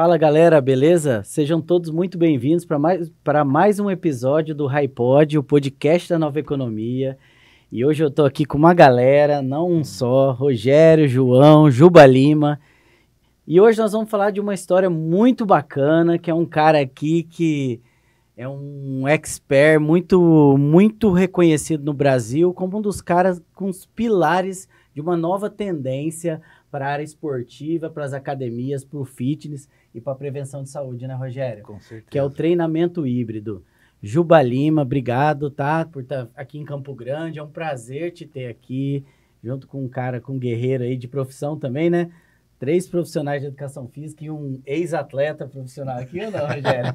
Fala galera, beleza? Sejam todos muito bem-vindos para mais um episódio do HiPod, o podcast da Nova Economia. E hoje eu tô aqui com uma galera, não um só, Rogério, João, Juba Lima. E hoje nós vamos falar de uma história muito bacana, que é um cara aqui que é um expert muito reconhecido no Brasil como um dos caras com os pilares de uma nova tendência para a área esportiva, para as academias, para o fitness e para a prevenção de saúde, né, Rogério? Com certeza. Que é o treinamento híbrido. Juba Lima, obrigado, tá? Por estar aqui em Campo Grande. É um prazer te ter aqui, junto com um cara, com um guerreiro aí de profissão também, né? 3 profissionais de educação física e um ex-atleta profissional aqui, ou não, Rogério?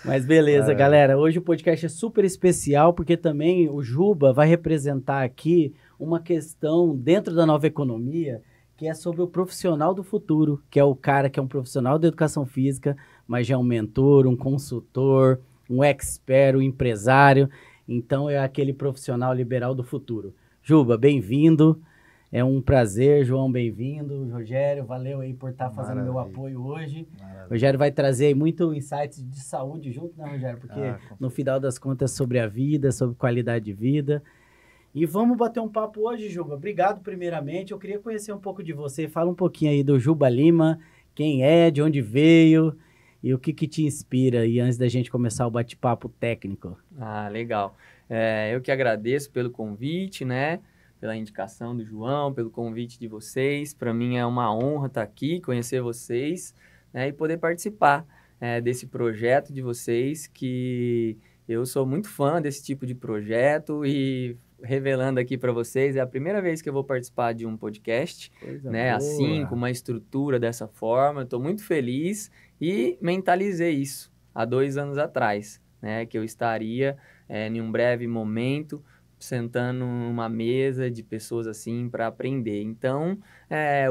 Mas beleza, galera. Hoje o podcast é super especial, porque também o Juba vai representar aqui uma questão dentro da Nova Economia, que é sobre o profissional do futuro, que é o cara que é um profissional da educação física, mas já é um mentor, um consultor, um expert, um empresário. Então é aquele profissional liberal do futuro. Juba, bem-vindo. É um prazer, João, bem-vindo. Rogério, valeu aí por estar fazendo meu apoio hoje. Maravilha. Rogério vai trazer aí muito insights de saúde junto, né, Rogério? Porque no final das contas é sobre a vida, sobre qualidade de vida. E vamos bater um papo hoje, Juba. Obrigado primeiramente. Eu queria conhecer um pouco de você. Fala um pouquinho aí do Juba Lima, quem é, de onde veio e o que te inspira aí antes da gente começar o bate-papo técnico. Ah, legal. Eu que agradeço pelo convite, né? Pela indicação do João, pelo convite de vocês. Para mim é uma honra estar aqui, conhecer vocês, né, e poder participar desse projeto de vocês, que eu sou muito fã desse tipo de projeto e revelando aqui para vocês, é a primeira vez que eu vou participar de um podcast, né, assim, com uma estrutura dessa forma. Estou muito feliz e mentalizei isso há 2 anos atrás, né, que eu estaria em um breve momento sentando numa mesa de pessoas assim para aprender. Então,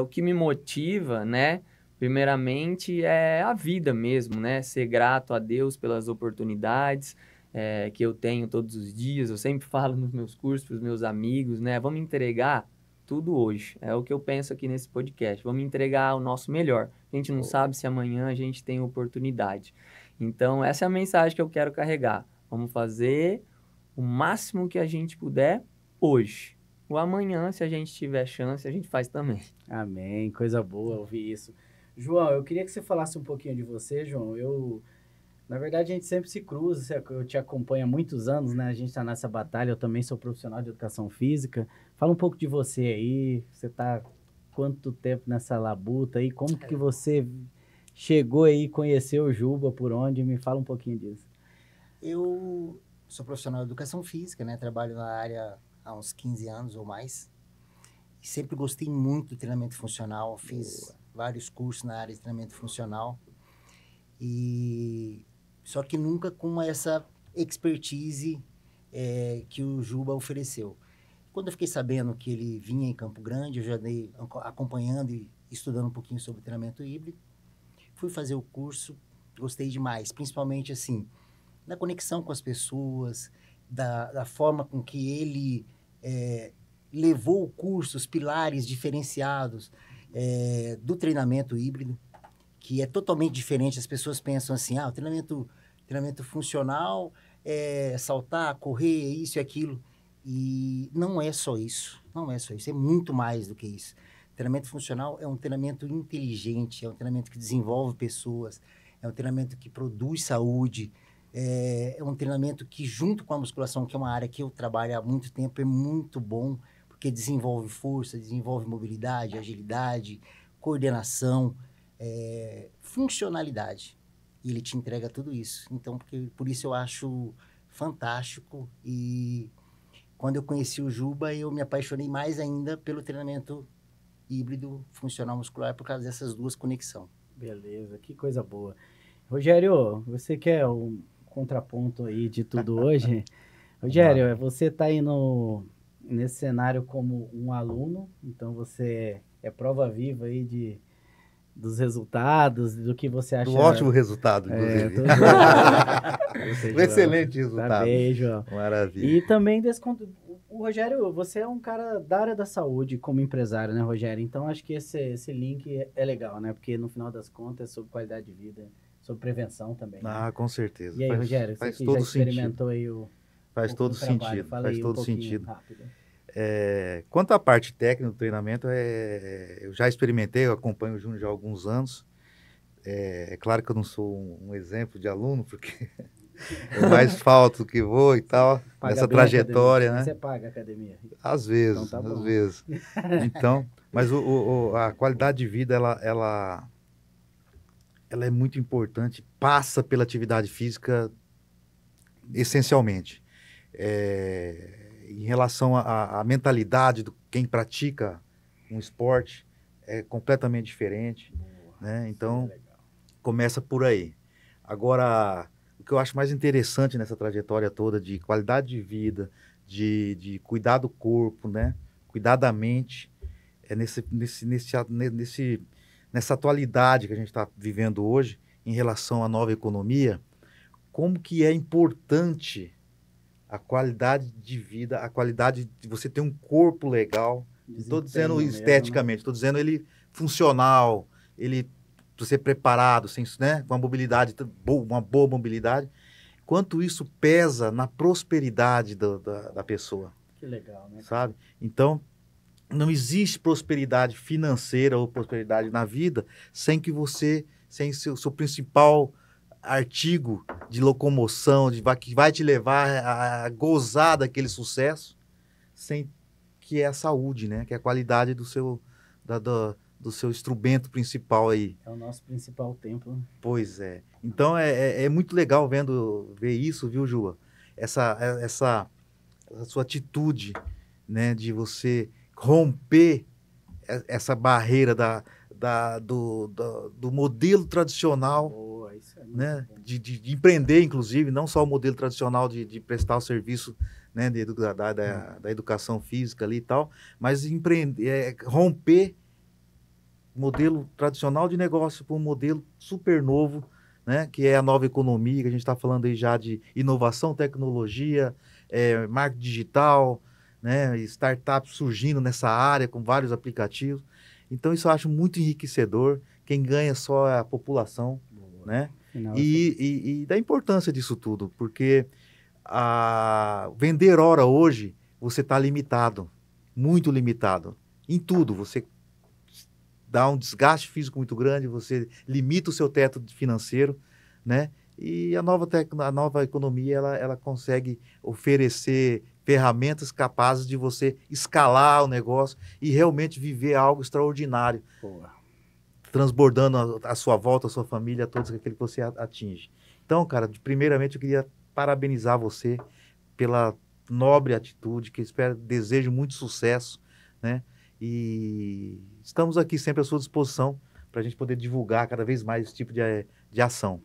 o que me motiva, né, primeiramente é a vida mesmo, né, ser grato a Deus pelas oportunidades que eu tenho todos os dias. Eu sempre falo nos meus cursos para os meus amigos, né, vamos entregar tudo hoje. É o que eu penso aqui nesse podcast. Vamos entregar o nosso melhor. A gente não sabe se amanhã a gente tem oportunidade. Então, essa é a mensagem que eu quero carregar. Vamos fazer o máximo que a gente puder hoje. O amanhã, se a gente tiver chance, a gente faz também. Amém, coisa boa ouvir isso. João, eu queria que você falasse um pouquinho de você, João. Na verdade, a gente sempre se cruza, eu te acompanho há muitos anos, né? A gente está nessa batalha, eu também sou profissional de educação física. Fala um pouco de você aí, você está quanto tempo nessa labuta aí, como que você chegou aí, conheceu o Juba, por onde? Me fala um pouquinho disso. Eu sou profissional de educação física, né? Trabalho na área há uns 15 anos ou mais. E sempre gostei muito do treinamento funcional. Fiz vários cursos na área de treinamento funcional. Só que nunca com essa expertise que o Juba ofereceu. Quando eu fiquei sabendo que ele vinha em Campo Grande, eu já dei acompanhando e estudando um pouquinho sobre treinamento híbrido. Fui fazer o curso, gostei demais, principalmente assim, da conexão com as pessoas, da forma com que ele levou o curso, os pilares diferenciados do treinamento híbrido, que é totalmente diferente. As pessoas pensam assim, o treinamento funcional é saltar, correr, isso e aquilo. E não é só isso, é muito mais do que isso. Treinamento funcional é um treinamento inteligente, é um treinamento que desenvolve pessoas, é um treinamento que produz saúde, é um treinamento que, junto com a musculação, que é uma área que eu trabalho há muito tempo, é muito bom, porque desenvolve força, desenvolve mobilidade, agilidade, coordenação, funcionalidade. E ele te entrega tudo isso. Então, por isso eu acho fantástico. E quando eu conheci o Juba, eu me apaixonei mais ainda pelo treinamento híbrido funcional muscular, por causa dessas duas conexões. Beleza, que coisa boa. Rogério, você quer um contraponto aí de tudo hoje? Rogério, você está aí nesse cenário como um aluno, então você é prova viva aí dos resultados, do que você acha... Do ótimo resultado, inclusive. Um excelente resultado. Tá bem, João. Maravilha. E também O Rogério, você é um cara da área da saúde como empresário, né, Rogério? Então, acho que esse link é legal, né? Porque, no final das contas, é sobre qualidade de vida, sobre prevenção também, né? Ah, com certeza. E aí, Rogério, você faz que já todo experimentou aí Faz todo trabalho, sentido. fala Faz aí todo pouquinho, sentido. rápido. Quanto à parte técnica do treinamento, eu já experimentei, eu acompanho o Júnior já há alguns anos. É claro que eu não sou um exemplo de aluno, porque eu mais falto do que vou e tal, Paga nessa bem a academia, trajetória, né? Você paga a academia. Às vezes, Então tá às bom. vezes. Então, mas a qualidade de vida, ela é muito importante, passa pela atividade física essencialmente. Em relação à mentalidade de quem pratica um esporte, é completamente diferente, né? Então, começa por aí. Agora, o que eu acho mais interessante nessa trajetória toda de qualidade de vida, de cuidar do corpo, né? Cuidar da mente, é nessa atualidade que a gente está vivendo hoje, em relação à nova economia, como que é importante a qualidade de vida, a qualidade de você ter um corpo legal. Não estou dizendo esteticamente, estou dizendo ele funcional, ele você preparado, sem, né, com uma mobilidade, uma boa mobilidade. Quanto isso pesa na prosperidade da pessoa. Que legal, né? Sabe? Então, não existe prosperidade financeira ou prosperidade na vida sem seu principal artigo de locomoção, que vai te levar a gozar daquele sucesso, sem que é a saúde, né? Que é a qualidade do seu instrumento principal aí. É o nosso principal templo. Pois é. Então é muito legal ver isso, viu, Jua? Essa sua atitude, né, de você romper essa barreira do modelo tradicional, isso é né, de empreender, inclusive, não só o modelo tradicional de prestar o serviço, né, da educação física ali e tal, mas romper o modelo tradicional de negócio para um modelo super novo, né, que é a nova economia, que a gente está falando aí já de inovação, tecnologia, marketing digital, né, startups surgindo nessa área com vários aplicativos. Então, isso eu acho muito enriquecedor. Quem ganha só é a população, né? E da importância disso tudo, porque vender hora hoje, você está limitado, muito limitado, em tudo. Você dá um desgaste físico muito grande, você limita o seu teto financeiro, né? E a nova economia, ela consegue oferecer ferramentas capazes de você escalar o negócio e realmente viver algo extraordinário. Boa. Transbordando a sua volta, a sua família, a todos aqueles que você atinge. Então, cara, primeiramente eu queria parabenizar você pela nobre atitude, que desejo muito sucesso, né? E estamos aqui sempre à sua disposição para a gente poder divulgar cada vez mais esse tipo de ação.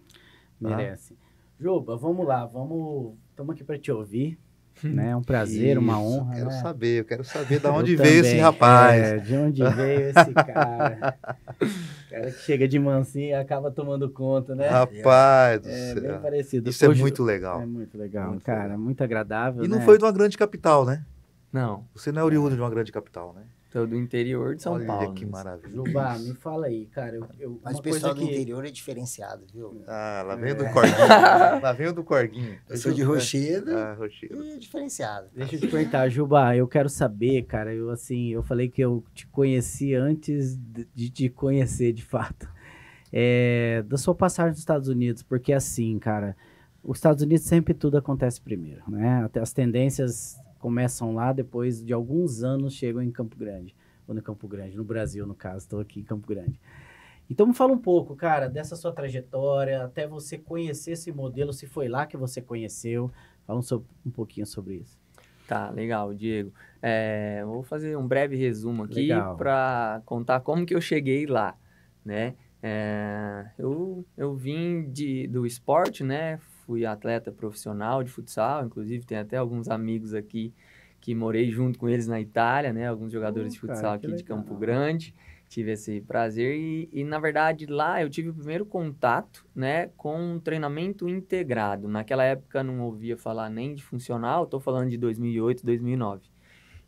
Merece. Juba, vamos lá, estamos aqui para te ouvir, né? É um prazer, uma honra. Eu quero saber de onde veio esse rapaz. De onde veio esse cara. Cara que chega de mansinho e acaba tomando conta, né? Rapaz do céu. Bem parecido. Isso é muito legal. É muito legal, muito cara, legal. Muito agradável, E não foi de uma grande capital, né? Não. Você não é oriundo de uma grande capital, né? Sou do interior de São Paulo. Olha que maravilha. Juba, me fala aí, cara. Mas o pessoal do interior é diferenciado, viu? Lá vem do Corguinho. Lá vem do Corguinho. Eu sou de Rochedo. Rochedo. E diferenciado. Deixa eu te perguntar, Juba, eu quero saber, cara, eu falei que eu te conheci antes de te conhecer de fato. Da sua passagem nos Estados Unidos, porque assim, cara, os Estados Unidos sempre tudo acontece primeiro, né? Até as tendências começam lá, depois de alguns anos chegam em Campo Grande, ou no Campo Grande, no Brasil, no caso, estou aqui em Campo Grande. Então me fala um pouco, cara, dessa sua trajetória, até você conhecer esse modelo, se foi lá que você conheceu, fala um pouquinho sobre isso. Tá, legal, Diego. Vou fazer um breve resumo aqui para contar como que eu cheguei lá, né? Eu vim do esporte, né? Fui atleta profissional de futsal, inclusive tem até alguns amigos aqui que morei junto com eles na Itália, né? Alguns jogadores de futsal aqui de Campo Grande. Tive esse prazer e, na verdade, lá eu tive o primeiro contato, né, com um treinamento integrado. Naquela época não ouvia falar nem de funcional, estou falando de 2008, 2009.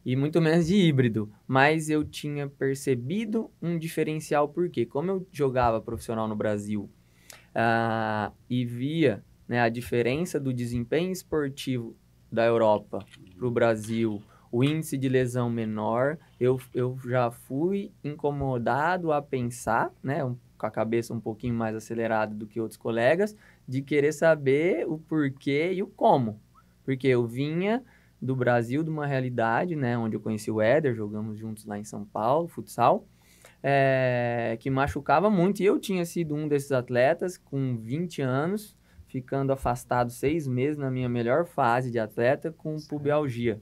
e muito menos de híbrido, mas eu tinha percebido um diferencial, porque como eu jogava profissional no Brasil e via, né, a diferença do desempenho esportivo da Europa para o Brasil, o índice de lesão menor, eu já fui incomodado a pensar, né, com a cabeça um pouquinho mais acelerada do que outros colegas, de querer saber o porquê e o como. Porque eu vinha do Brasil, de uma realidade, né, onde eu conheci o Éder, jogamos juntos lá em São Paulo, futsal, que machucava muito. E eu tinha sido um desses atletas com 20 anos, ficando afastado 6 meses na minha melhor fase de atleta com pubalgia,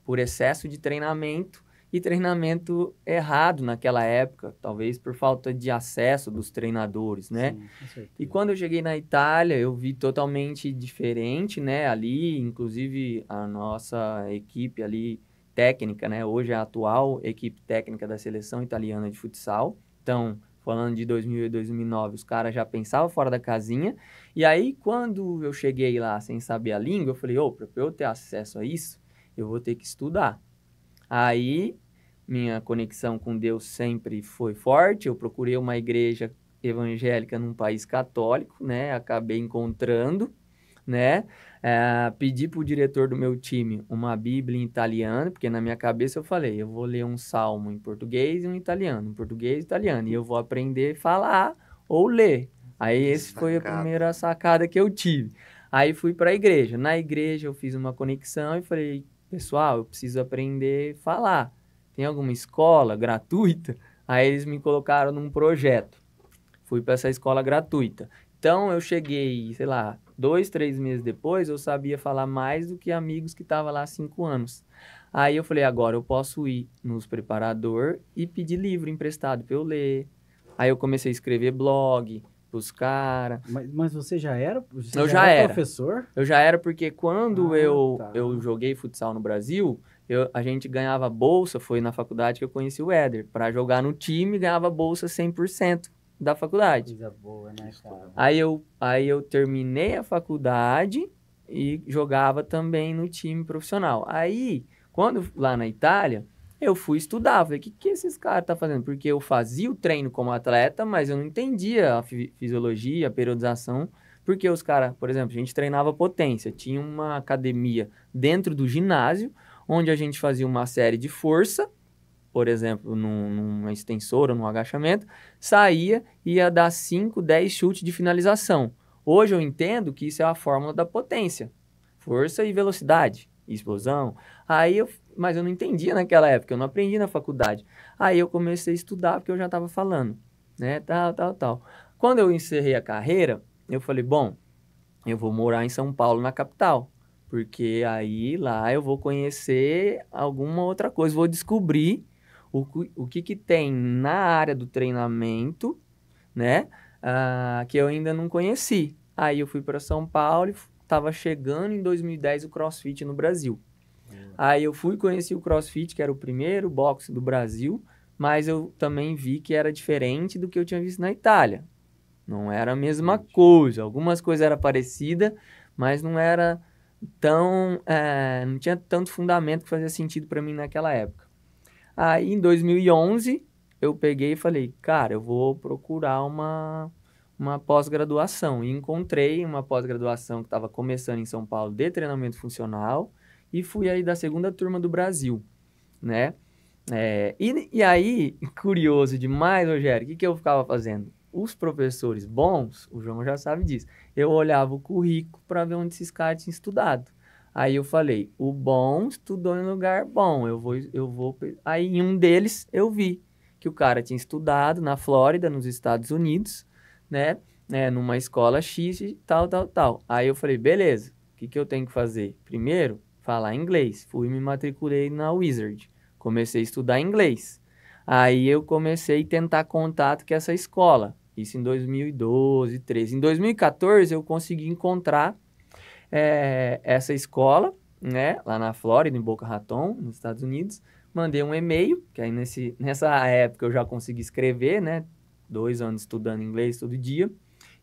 por excesso de treinamento e treinamento errado naquela época, talvez por falta de acesso dos treinadores, né? Sim, com certeza. E quando eu cheguei na Itália, eu vi totalmente diferente, né? Ali, inclusive, a nossa equipe ali técnica, né? Hoje é a atual equipe técnica da seleção italiana de futsal. Então, falando de 2000 e 2009, os caras já pensavam fora da casinha. E aí, quando eu cheguei lá sem saber a língua, eu falei, para eu ter acesso a isso, eu vou ter que estudar. Aí, minha conexão com Deus sempre foi forte. Eu procurei uma igreja evangélica num país católico, né? Acabei encontrando, né? Pedi para o diretor do meu time uma Bíblia em italiano, porque na minha cabeça eu falei, eu vou ler um salmo em português e um italiano, em português e italiano, e eu vou aprender a falar ou ler. Aí esse foi a primeira sacada que eu tive. Aí fui para a igreja. Na igreja eu fiz uma conexão e falei, pessoal, eu preciso aprender a falar. Tem alguma escola gratuita? Aí eles me colocaram num projeto. Fui para essa escola gratuita. Então, eu cheguei, sei lá, 2, 3 meses depois, eu sabia falar mais do que amigos que estavam lá há 5 anos. Aí eu falei, agora eu posso ir nos preparador e pedir livro emprestado para eu ler. Aí eu comecei a escrever blog pros caras. Mas você já era? Você Eu já era professor? Eu já era, porque quando tá. eu joguei futsal no Brasil, a gente ganhava bolsa, foi na faculdade que eu conheci o Éder. Para jogar no time, ganhava bolsa 100% da faculdade. Coisa boa, né, cara? Aí eu terminei a faculdade e jogava também no time profissional. Aí, quando lá na Itália, eu fui estudar. Falei, o que esses caras estão fazendo? Porque eu fazia o treino como atleta, mas eu não entendia a fisiologia, a periodização. Porque os caras, por exemplo, a gente treinava potência. Tinha uma academia dentro do ginásio, onde a gente fazia uma série de força, por exemplo, numa extensora, num agachamento, saía e ia dar 5, 10 chutes de finalização. Hoje eu entendo que isso é a fórmula da potência. Força e velocidade, explosão. Mas eu não entendia naquela época, eu não aprendi na faculdade. Aí eu comecei a estudar, porque eu já estava falando, né, tal. Quando eu encerrei a carreira, eu falei, bom, eu vou morar em São Paulo, na capital, porque aí lá eu vou conhecer alguma outra coisa, vou descobrir o que tem na área do treinamento, né, que eu ainda não conheci. Aí eu fui para São Paulo e estava chegando em 2010 o CrossFit no Brasil. Aí eu conheci o CrossFit, que era o primeiro boxe do Brasil, mas eu também vi que era diferente do que eu tinha visto na Itália. Não era a mesma coisa. Algumas coisas eram parecidas, mas não era tão... não tinha tanto fundamento que fazia sentido para mim naquela época. Aí, em 2011, eu peguei e falei, cara, eu vou procurar uma pós-graduação. E encontrei uma pós-graduação que estava começando em São Paulo de treinamento funcional e fui aí da segunda turma do Brasil, né? E aí, curioso demais, Rogério, o que eu ficava fazendo? Os professores bons, o João já sabe disso, eu olhava o currículo para ver onde esses caras tinham estudado. Aí eu falei, o bom estudou em lugar bom, eu vou... Aí em um deles eu vi que o cara tinha estudado na Flórida, nos Estados Unidos, né? Numa escola X e tal. Aí eu falei, beleza, o que eu tenho que fazer? Primeiro, falar inglês. Fui e me matriculei na Wizard. Comecei a estudar inglês. Aí eu comecei a tentar contato com essa escola. Isso em 2012, 2013. Em 2014 eu consegui encontrar essa escola, né, lá na Flórida, em Boca Raton, nos Estados Unidos. Mandei um e-mail, que aí nessa época eu já consegui escrever, né, 2 anos estudando inglês todo dia.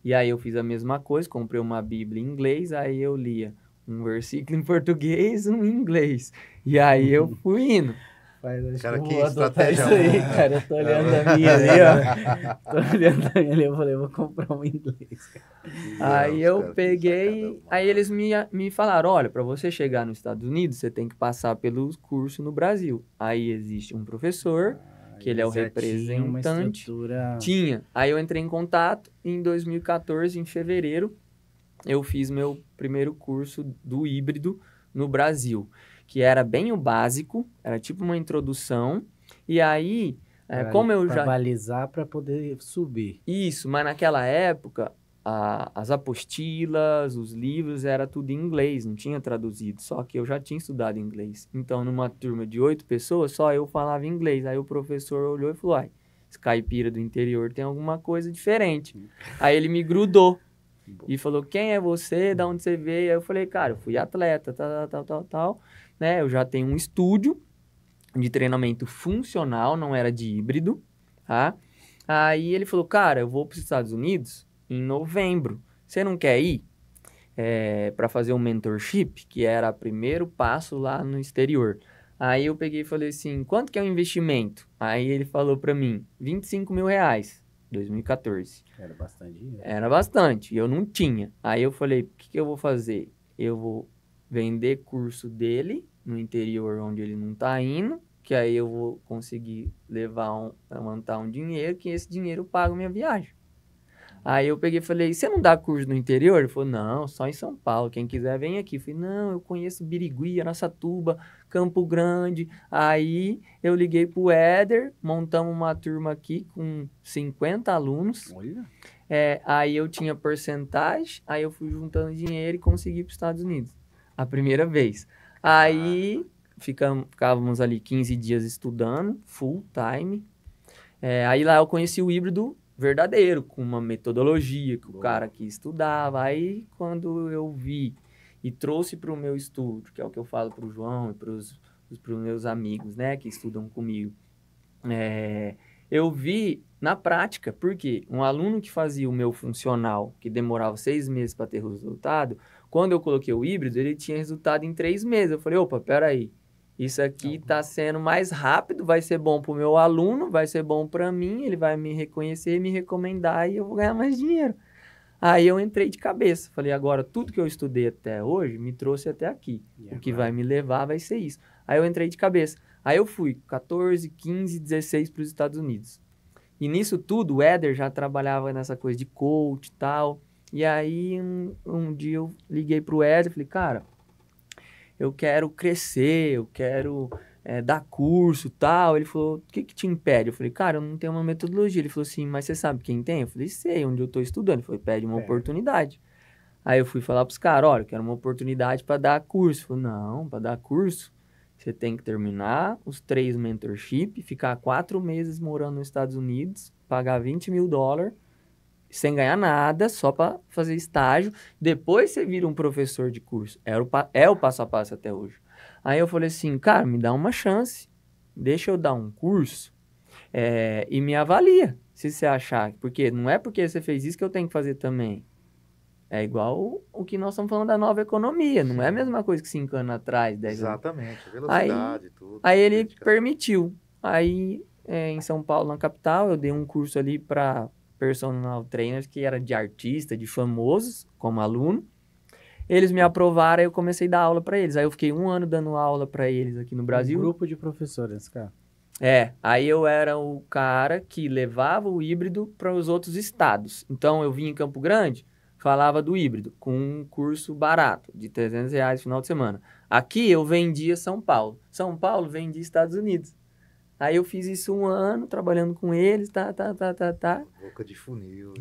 E aí eu fiz a mesma coisa, comprei uma Bíblia em inglês, aí eu lia Um versículo em português, um em inglês. E aí eu fui indo. Acho Cara, que eu que vou adotar estratégia isso aí, boa. cara. Eu tô olhando a minha ali, ó. Tô olhando a minha ali, eu falei, vou comprar um inglês, cara. Aí eu peguei, aí eles me falaram, olha, para você chegar nos Estados Unidos, você tem que passar pelos cursos no Brasil. Aí existe um professor, que ele é o Eles já tinham uma representante. estrutura... Tinha. Aí eu entrei em contato, em 2014, em fevereiro, eu fiz meu primeiro curso do híbrido no Brasil, que era bem o básico, era tipo uma introdução, e aí, como eu Pra já... balizar pra poder subir. Isso, mas naquela época, as apostilas, os livros, era tudo em inglês, não tinha traduzido, só que eu já tinha estudado inglês. Então, numa turma de 8 pessoas, só eu falava inglês. Aí o professor olhou e falou, esse caipira do interior tem alguma coisa diferente. Aí ele me grudou e falou, quem é você, de onde você veio? Aí eu falei, cara, eu fui atleta, tal, né? Eu já tenho um estúdio de treinamento funcional, não era de híbrido, tá? Aí ele falou, cara, eu vou para os Estados Unidos em novembro. Você não quer ir para fazer um mentorship, que era o primeiro passo lá no exterior? Aí eu peguei e falei assim, quanto que é o investimento? Aí ele falou para mim, R$25 mil, 2014. Era bastante dinheiro. Era bastante, eu não tinha. Aí eu falei, o que eu vou fazer? Eu vou vender curso dele no interior onde ele não tá indo, que aí eu vou conseguir levantar um dinheiro, que esse dinheiro paga minha viagem. Aí eu peguei e falei, você não dá curso no interior? Ele falou, não, só em São Paulo, quem quiser vem aqui. Eu falei, não, eu conheço Birigui, Araçatuba, Campo Grande. Aí eu liguei pro Éder, montamos uma turma aqui com 50 alunos. Olha. Aí eu tinha porcentagem, aí eu fui juntando dinheiro e consegui ir para os Estados Unidos. A primeira vez. Aí ficávamos ali 15 dias estudando, full time. Aí lá eu conheci o híbrido verdadeiro, com uma metodologia que o cara que estudava. Aí quando eu vi e trouxe para o meu estúdio, que é o que eu falo para o João e para os meus amigos, né, que estudam comigo, eu vi na prática, porque um aluno que fazia o meu funcional, que demorava 6 meses para ter resultado, quando eu coloquei o híbrido, ele tinha resultado em 3 meses. Eu falei, opa, peraí, isso aqui está sendo mais rápido, vai ser bom para o meu aluno, vai ser bom para mim, ele vai me reconhecer, me recomendar e eu vou ganhar mais dinheiro. Aí eu entrei de cabeça, falei, agora tudo que eu estudei até hoje me trouxe até aqui. O que vai me levar vai ser isso. Aí eu entrei de cabeça. Aí eu fui 14, 15, 16 para os Estados Unidos. E nisso tudo, o Éder já trabalhava nessa coisa de coach e tal. E aí um dia eu liguei pro Éder e falei, cara, eu quero crescer, eu quero dar curso e tal. Ele falou, o que te impede? Eu falei, cara, eu não tenho uma metodologia. Ele falou assim, mas você sabe quem tem? Eu falei, sei, onde eu tô estudando. Ele falou, pede uma oportunidade. Aí eu fui falar pros caras, olha, eu quero uma oportunidade para dar curso. Ele falou, não, para dar curso, você tem que terminar os 3 mentorship, ficar 4 meses morando nos Estados Unidos, pagar $20 mil, sem ganhar nada, só para fazer estágio. Depois você vira um professor de curso. É o passo a passo até hoje. Aí eu falei assim, cara, me dá uma chance. Deixa eu dar um curso e me avalia, se você achar. Porque não é porque você fez isso que eu tenho que fazer também. É igual o que nós estamos falando da nova economia. Não é a mesma coisa que 5 anos atrás, 10 anos. Exatamente, velocidade, tudo. Aí ele permitiu. Aí, em São Paulo, na capital, eu dei um curso ali para personal trainers, que era de artista, de famosos, como aluno. Eles me aprovaram, aí eu comecei a dar aula para eles. Aí eu fiquei 1 ano dando aula para eles aqui no Brasil. Um grupo de professores, cara. Aí eu era o cara que levava o híbrido para os outros estados. Então, eu vinha em Campo Grande, falava do híbrido, com um curso barato, de R$300 no final de semana. Aqui eu vendia São Paulo. São Paulo vendia Estados Unidos. Aí eu fiz isso 1 ano, trabalhando com eles, Boca de funil.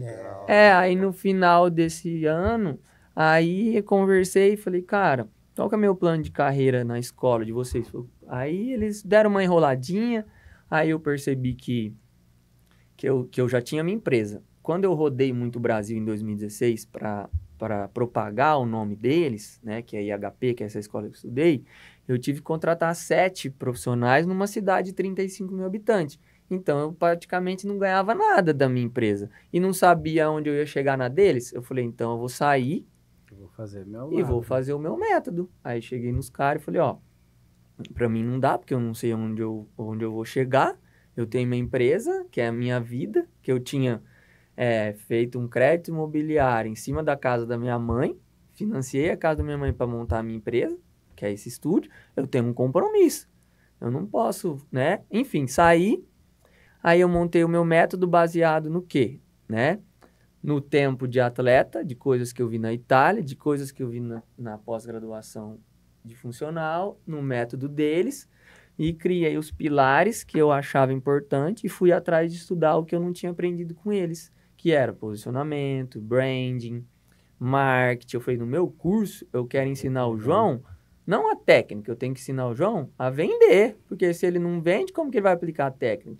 Aí no final desse ano, aí eu conversei e falei, cara, qual que é o meu plano de carreira na escola de vocês? Aí eles deram uma enroladinha, aí eu percebi que eu já tinha minha empresa. Quando eu rodei muito o Brasil em 2016 para propagar o nome deles, né, que é a IHP, que é essa escola que eu estudei, eu tive que contratar 7 profissionais numa cidade de 35 mil habitantes. Então, eu praticamente não ganhava nada da minha empresa. E não sabia onde eu ia chegar na deles. Eu falei, então eu vou sair vou fazer meu E vou lado. fazer o meu método. Aí cheguei nos caras e falei, ó, pra mim não dá, porque eu não sei onde eu vou chegar. Eu tenho minha empresa, que é a minha vida, que eu tinha feito um crédito imobiliário em cima da casa da minha mãe, financiei a casa da minha mãe para montar a minha empresa, que é esse estúdio. Eu tenho um compromisso. Eu não posso, né? Enfim, saí. Aí eu montei o meu método baseado no quê? Né? No tempo de atleta, de coisas que eu vi na Itália, de coisas que eu vi na pós-graduação de funcional, no método deles, e criei os pilares que eu achava importante e fui atrás de estudar o que eu não tinha aprendido com eles, que era posicionamento, branding, marketing. Eu falei, no meu curso, eu quero ensinar o João, não a técnica, eu tenho que ensinar o João a vender, porque se ele não vende, como que ele vai aplicar a técnica?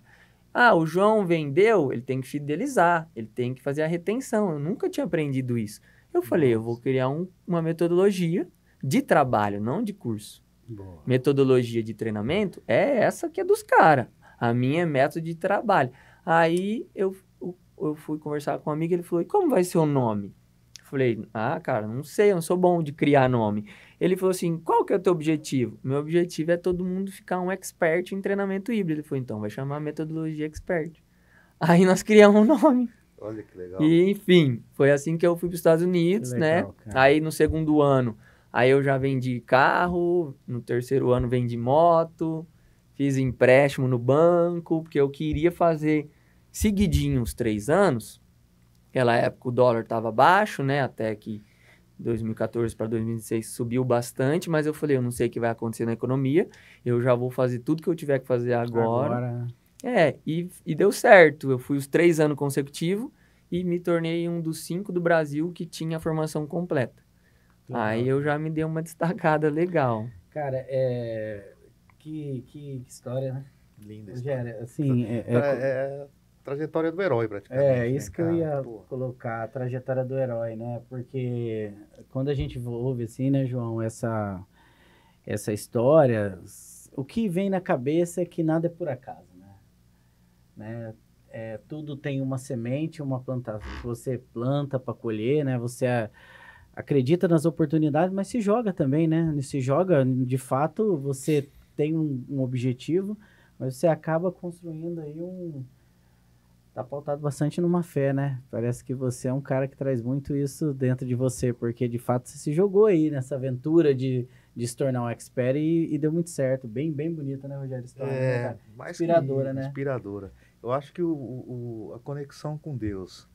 Ah, o João vendeu, ele tem que fidelizar, ele tem que fazer a retenção. Eu nunca tinha aprendido isso. Eu falei, eu vou criar uma metodologia de trabalho, não de curso. Boa. Metodologia de treinamento é essa que é dos caras. A minha é método de trabalho. Aí eu fui conversar com um amigo, ele falou, e como vai ser o nome? Eu falei, cara, não sei, eu não sou bom de criar nome. Ele falou assim, qual que é o teu objetivo? Meu objetivo é todo mundo ficar um expert em treinamento híbrido. Ele falou, então vai chamar metodologia expert. Aí nós criamos um nome. Olha que legal. E, enfim, foi assim que eu fui para os Estados Unidos, Que legal, né? cara. Aí no segundo ano, aí eu já vendi carro, no terceiro ano vendi moto, fiz empréstimo no banco, porque eu queria fazer seguidinho os 3 anos. Naquela época o dólar estava baixo, né? Até que 2014 para 2016 subiu bastante, mas eu falei, eu não sei o que vai acontecer na economia, eu já vou fazer tudo que eu tiver que fazer agora. E deu certo. Eu fui os 3 anos consecutivos e me tornei um dos 5 do Brasil que tinha a formação completa. Legal. Aí eu já me dei uma destacada legal. Cara, que história, né? Linda. Rogério, assim, É a trajetória do herói, praticamente. É, isso que eu ia cara? Pô. colocar, a trajetória do herói, né? Porque quando a gente ouve assim, né, João, essa história, o que vem na cabeça é que nada é por acaso, né? Tudo tem uma semente, uma plantação que você planta para colher, né? Você acredita nas oportunidades, mas se joga também, né? Se joga, de fato, você tem um objetivo, mas você acaba construindo aí Tá pautado bastante numa fé, né? Parece que você é um cara que traz muito isso dentro de você, porque de fato você se jogou aí nessa aventura de se tornar um expert e deu muito certo. Bem, bem bonita, né, Rogério? História, né, cara? Mais Inspiradora, que né? inspiradora. Eu acho que a conexão com Deus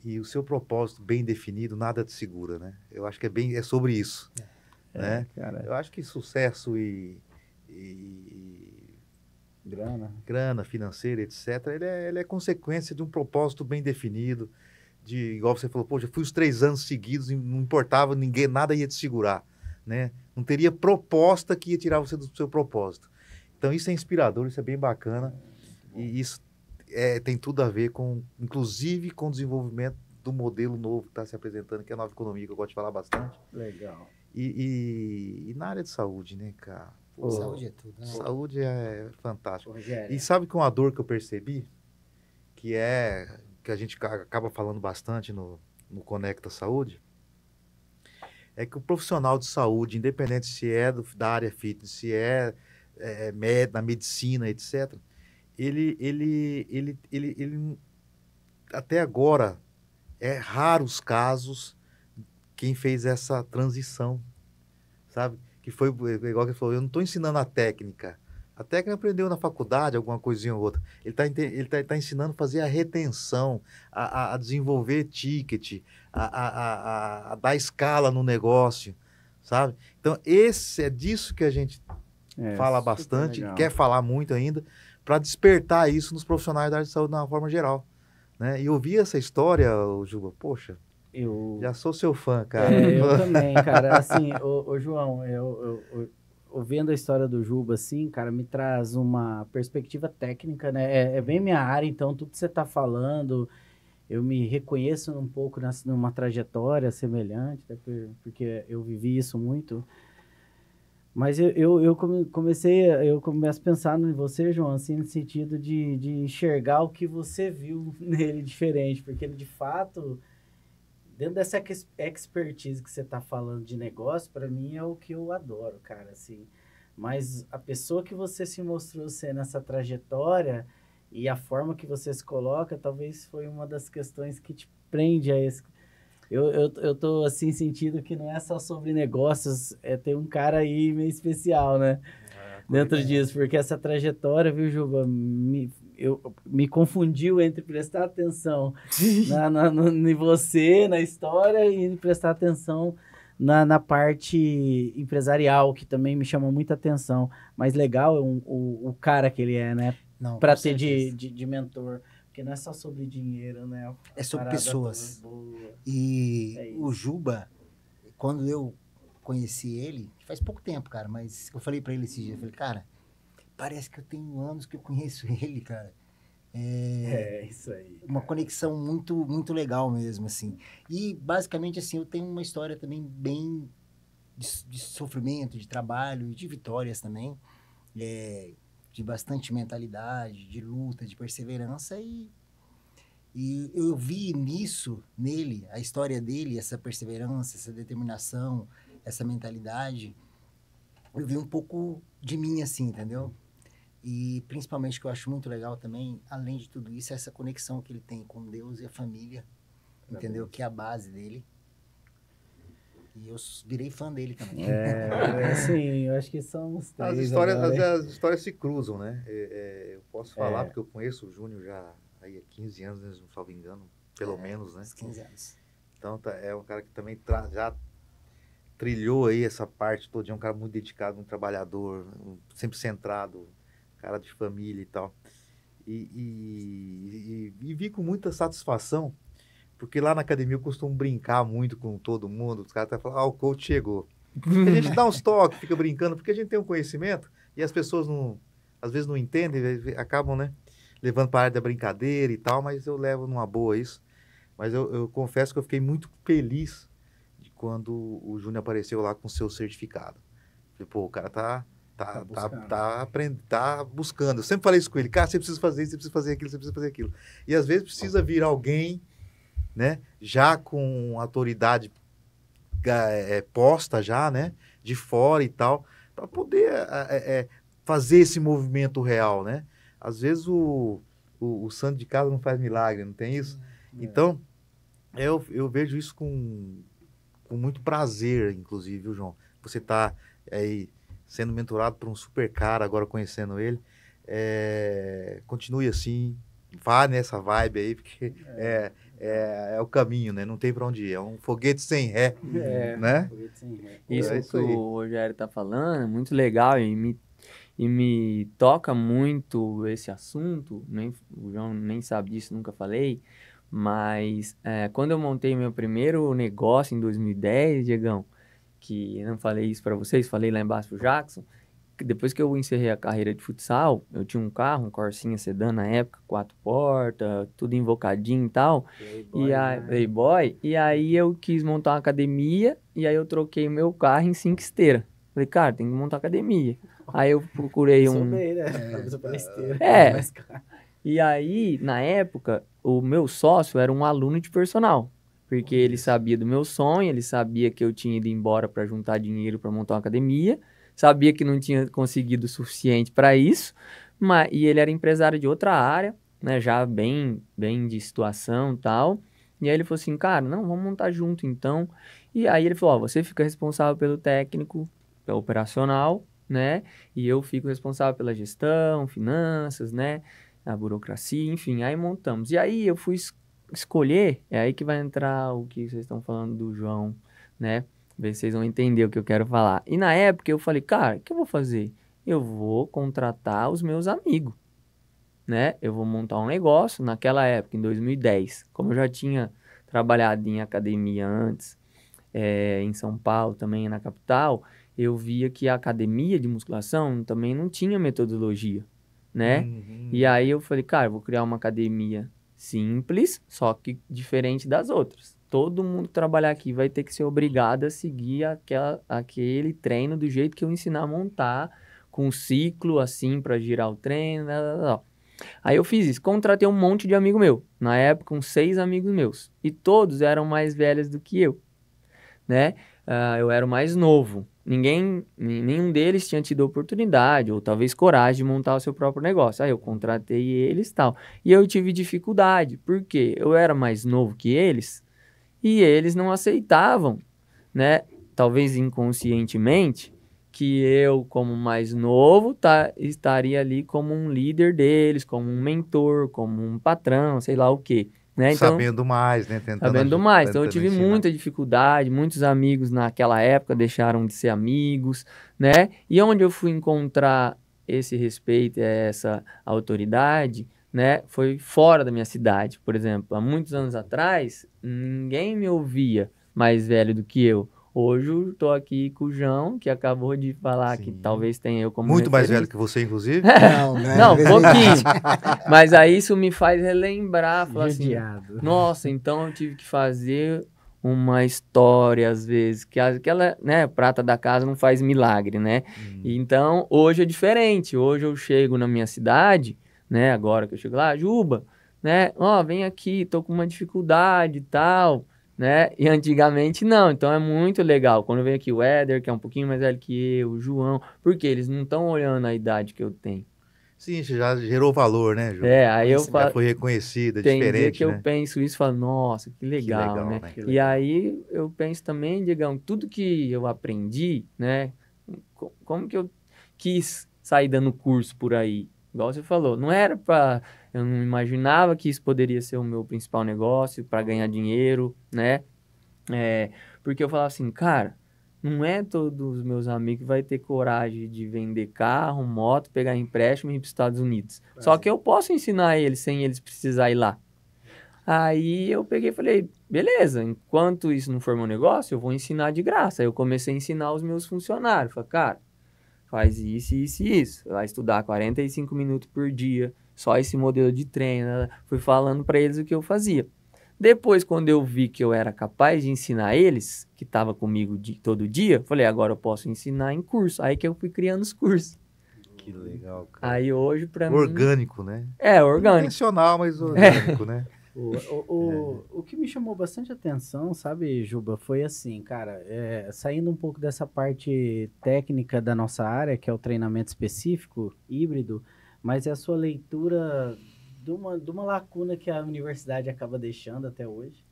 e o seu propósito bem definido, nada te segura, né? Eu acho que é sobre isso, né? Cara, Eu acho que sucesso e grana. financeira, etc., ele é consequência de um propósito bem definido, igual você falou, poxa, fui os 3 anos seguidos e não importava, nada ia te segurar, né? Não teria proposta que ia tirar você do seu propósito. Então isso é inspirador, isso é bem bacana, e isso tem tudo a ver inclusive com o desenvolvimento do modelo novo que está se apresentando, que é a nova economia, que eu gosto de falar bastante. Legal. E na área de saúde, né, cara? Pô, Saúde é tudo, né? Saúde é fantástico. Rogério. E sabe que uma dor que eu percebi, que a gente acaba falando bastante no Conecta Saúde, é que o profissional de saúde, independente se é da área fitness, se da medicina, etc., ele até agora é raro os casos quem fez essa transição, sabe? Que foi igual que ele falou, eu não estou ensinando a técnica. A técnica aprendeu na faculdade, alguma coisinha ou outra. Ele tá ensinando a fazer a retenção, a desenvolver ticket, a dar escala no negócio, sabe? Então, é disso que a gente fala super bastante, legal. quer falar muito ainda, para despertar isso nos profissionais da área de saúde de uma forma geral, né? E ouvir essa história, Juba, poxa, já sou seu fã, cara. Eu também, cara. Assim, ô João, eu ouvindo a história do Juba, assim, cara, me traz uma perspectiva técnica, né? É bem minha área, então tudo que você tá falando, eu me reconheço um pouco numa trajetória semelhante, até porque eu vivi isso muito. Mas eu começo a pensar em você, João, assim, no sentido de enxergar o que você viu nele diferente, porque ele, de fato, dentro dessa expertise que você tá falando de negócio, para mim é o que eu adoro, cara, assim. Mas a pessoa que você se mostrou ser nessa trajetória e a forma que você se coloca, talvez foi uma das questões que te prende a esse... Eu tô, assim, sentindo que não é só sobre negócios, tem um cara aí meio especial, né? Dentro disso, porque essa trajetória, viu, Juba, me confundiu entre prestar atenção em você, na história, e prestar atenção na parte empresarial, que também me chama muita atenção. Mas legal é o cara que ele é, né? Não, Para com ter certeza. de mentor. Porque não é só sobre dinheiro, né? É sobre Parada pessoas. boa. E É o isso. Juba, quando eu conheci ele, faz pouco tempo, cara, mas eu falei pra ele esse dia, eu falei, cara, parece que eu tenho anos que eu conheço ele, cara. É isso aí. Uma conexão muito, muito legal mesmo, assim. E, basicamente, assim, eu tenho uma história também bem de sofrimento, de trabalho e de vitórias também. De bastante mentalidade, de luta, de perseverança. E eu vi nisso, nele, a história dele, essa perseverança, essa determinação, essa mentalidade. Eu vi um pouco de mim, assim, entendeu? E principalmente o que eu acho muito legal também, além de tudo isso, é essa conexão que ele tem com Deus e a família, entendeu? Que é a base dele. E eu virei fã dele também. Assim, eu acho que são os As três histórias, agora, hein? as histórias se cruzam, né? Eu posso falar, É. porque eu conheço o Júnior já aí há 15 anos, né, se não salvo engano, pelo menos, né? Uns 15 anos. Então é um cara que também já trilhou aí essa parte toda, é um cara muito dedicado, um trabalhador, sempre centrado, cara de família e tal. E vi com muita satisfação, porque lá na academia eu costumo brincar muito com todo mundo, os caras até falam, o coach chegou. A gente dá uns toques, fica brincando, porque a gente tem um conhecimento e as pessoas às vezes não entendem, acabam, né, levando para a área da brincadeira e tal, mas eu levo numa boa isso. Mas eu confesso que eu fiquei muito feliz de quando o Júnior apareceu lá com o seu certificado. Falei, pô, o cara tá buscando. Eu sempre falei isso com ele, cara, você precisa fazer isso, você precisa fazer aquilo, você precisa fazer aquilo. E às vezes precisa vir alguém, né, já com autoridade posta já, né, de fora e tal, para poder fazer esse movimento real, né? Às vezes o santo de casa não faz milagre, não tem isso? Então, eu vejo isso com muito prazer, inclusive, viu, João? Você tá aí sendo mentorado por um super cara, agora conhecendo ele. Continue assim, vá nessa vibe aí, porque é o caminho, né? Não tem para onde ir. É um foguete sem ré, né? Foguete sem ré. Isso, É que isso aí. o Rogério tá falando é muito legal e me toca muito esse assunto. O João nem sabe disso, nunca falei. Mas quando eu montei meu primeiro negócio em 2010, Diegão, que eu não falei isso para vocês, falei lá embaixo pro Jackson, que depois que eu encerrei a carreira de futsal, eu tinha um carro, um Corsinha sedã na época, 4 portas, tudo invocadinho e tal. Playboy, e aí eu quis montar uma academia, e aí eu troquei meu carro em 5 esteiras. Falei, cara, tem que montar academia. Aí eu procurei Sou um... bem, né? Pra esteira. É. Mais caro. E aí, na época, o meu sócio era um aluno de personal. Porque ele sabia do meu sonho, ele sabia que eu tinha ido embora para juntar dinheiro para montar uma academia, sabia que não tinha conseguido o suficiente para isso, e ele era empresário de outra área, né, já bem de situação e tal. E aí ele falou assim, cara, não, vamos montar junto então. E aí ele falou, ó, você fica responsável pelo técnico, pelo operacional, né, e eu fico responsável pela gestão, finanças, né, a burocracia, enfim, aí montamos. E aí eu fui escolher, é aí que vai entrar o que vocês estão falando do João, né? Ver se vocês vão entender o que eu quero falar. E na época eu falei, cara, o que eu vou fazer? Eu vou contratar os meus amigos, né? Eu vou montar um negócio. Naquela época, em 2010, como eu já tinha trabalhado em academia antes, em São Paulo, também na capital, eu via que a academia de musculação também não tinha metodologia, né? E aí eu falei, cara, eu vou criar uma academia simples, só que diferente das outras. Todo mundo que trabalhar aqui vai ter que ser obrigado a seguir aquele treino do jeito que eu ensinar a montar, com um ciclo assim para girar o treino. Aí eu fiz isso, contratei um monte de amigo meu. Na época, uns 6 amigos meus. E todos eram mais velhos do que eu, né? Eu era o mais novo. Nenhum deles tinha tido oportunidade ou talvez coragem de montar o seu próprio negócio. Aí eu contratei eles e tal. E eu tive dificuldade, porque eu era mais novo que eles e eles não aceitavam, né? Talvez inconscientemente, que eu, como mais novo, estaria ali como um líder deles, como um mentor, como um patrão, sei lá o quê. Né? Então, sabendo mais, né? sabendo mais. Então, eu tentando tive ensinar. muita dificuldade, muitos amigos naquela época deixaram de ser amigos, né? E onde eu fui encontrar esse respeito, essa autoridade, né? Foi fora da minha cidade. Por exemplo, há muitos anos atrás, ninguém me ouvia mais velho do que eu. Hoje eu tô aqui com o João, que acabou de falar que Sim. talvez tenha eu como Muito mais referência. velho que você, inclusive. Não, né? Não, pouquinho. Mas aí isso me faz relembrar, falar assim, Judiado. nossa, então eu tive que fazer uma história, às vezes, que aquela, né, prata da casa não faz milagre, né? Então, hoje é diferente. Hoje eu chego na minha cidade, né, agora que eu chego lá, Juba, né, ó, vem aqui, tô com uma dificuldade e tal, né? E antigamente não, então é muito legal. Quando vem aqui o Éder, que é um pouquinho mais velho que eu, o João, porque eles não estão olhando a idade que eu tenho. Sim, você já gerou valor, né, Ju? Aí eu Já falo, foi reconhecida, tem dia diferente, que eu né? penso isso e falo, nossa, que legal, legal, né? né? Que E legal. aí eu penso também, Diegão, tudo que eu aprendi, né? Como que eu quis sair dando curso por aí? Igual você falou, não era pra... Eu não imaginava que isso poderia ser o meu principal negócio, para ganhar dinheiro, né? Porque eu falava assim, cara, não é todos os meus amigos que vai ter coragem de vender carro, moto, pegar empréstimo e ir para os Estados Unidos. Só que eu posso ensinar eles sem eles precisar ir lá. Aí eu peguei e falei, beleza, enquanto isso não for meu negócio, eu vou ensinar de graça. Aí eu comecei a ensinar os meus funcionários. Falei, cara, faz isso, isso e isso. Vai estudar 45 minutos por dia, só esse modelo de treino. Fui falando para eles o que eu fazia. Depois, quando eu vi que eu era capaz de ensinar eles, que estava comigo todo dia, falei, agora eu posso ensinar em curso. Aí que eu fui criando os cursos. Que legal, cara. Aí hoje, pra mim... Orgânico, né? Orgânico. Intencional, mas orgânico, né? O que me chamou bastante atenção, sabe, Juba, foi assim, cara, saindo um pouco dessa parte técnica da nossa área, que é o treinamento específico, híbrido, mas é a sua leitura de uma lacuna que a universidade acaba deixando até hoje,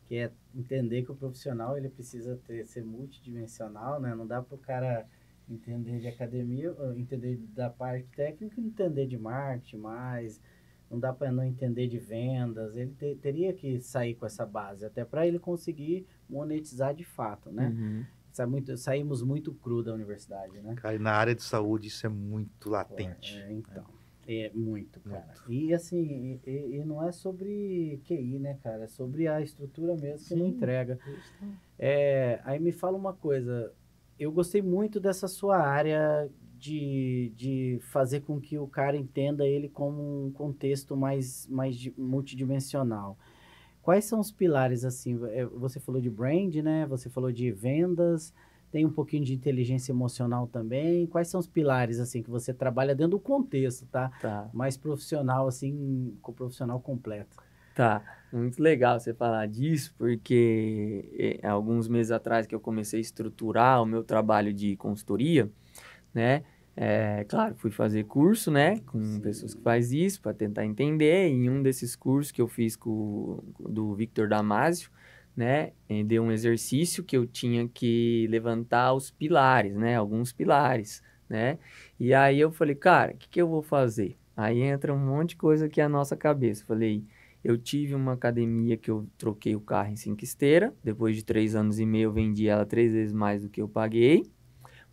que é entender que o profissional ele precisa ser multidimensional, né? Não dá para o cara entender de academia, entender da parte técnica, entender de marketing mais, não dá para não entender de vendas, ele teria que sair com essa base, até para ele conseguir monetizar de fato, né? Uhum. Saímos muito cru da universidade, né? Cara, e na área de saúde isso é muito latente. Então, é muito, cara. E assim, e não é sobre QI, né, cara? É sobre a estrutura mesmo que não entrega. Aí me fala uma coisa, eu gostei muito dessa sua área de fazer com que o cara entenda ele como um contexto mais multidimensional. Quais são os pilares, assim? Você falou de brand, né? Você falou de vendas, tem um pouquinho de inteligência emocional também. Quais são os pilares, assim, que você trabalha dentro do contexto, tá? Tá. Mais profissional, assim, com o profissional completo. Tá, muito legal você falar disso, porque alguns meses atrás que eu comecei a estruturar o meu trabalho de consultoria, né? Claro, fui fazer curso, né? Com pessoas que fazem isso, para tentar entender. Em um desses cursos que eu fiz do Victor Damasio, né? Deu um exercício que eu tinha que levantar os pilares, né? Alguns pilares, né? E aí eu falei, cara, o que eu vou fazer? Aí entra um monte de coisa aqui na nossa cabeça. Falei, eu tive uma academia que eu troquei o carro em 5 esteiras. Depois de 3 anos e meio, eu vendi ela 3 vezes mais do que eu paguei.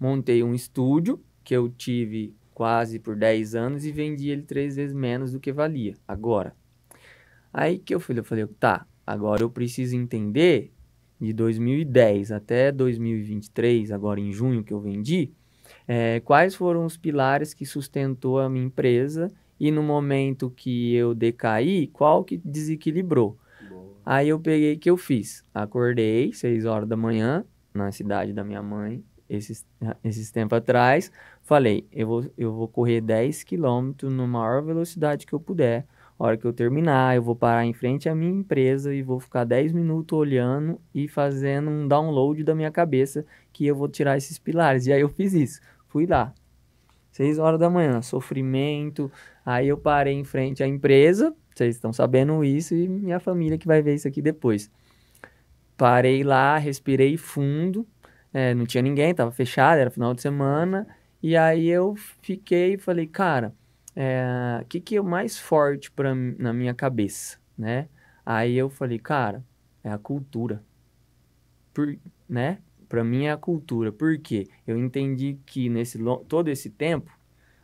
Montei um estúdio que eu tive quase por 10 anos e vendi ele 3 vezes menos do que valia, agora. Aí que eu falei, tá, agora eu preciso entender, de 2010 até 2023, agora em junho que eu vendi, quais foram os pilares que sustentou a minha empresa e no momento que eu decaí, qual que desequilibrou. Boa. Aí eu peguei o que eu fiz, acordei 6 horas da manhã, na cidade da minha mãe, esses tempos atrás, falei, eu vou correr 10 quilômetros na maior velocidade que eu puder. A hora que eu terminar, eu vou parar em frente à minha empresa e vou ficar 10 minutos olhando e fazendo um download da minha cabeça que eu vou tirar esses pilares. E aí eu fiz isso. Fui lá. 6 horas da manhã, sofrimento. Aí eu parei em frente à empresa. Vocês estão sabendo isso e minha família que vai ver isso aqui depois. Parei lá, respirei fundo. Não tinha ninguém, tava fechado, era final de semana. E aí eu fiquei e falei, cara... o que é o mais forte na minha cabeça, né? Aí eu falei, cara, é a cultura, né? Para mim é a cultura, porque eu entendi que todo esse tempo,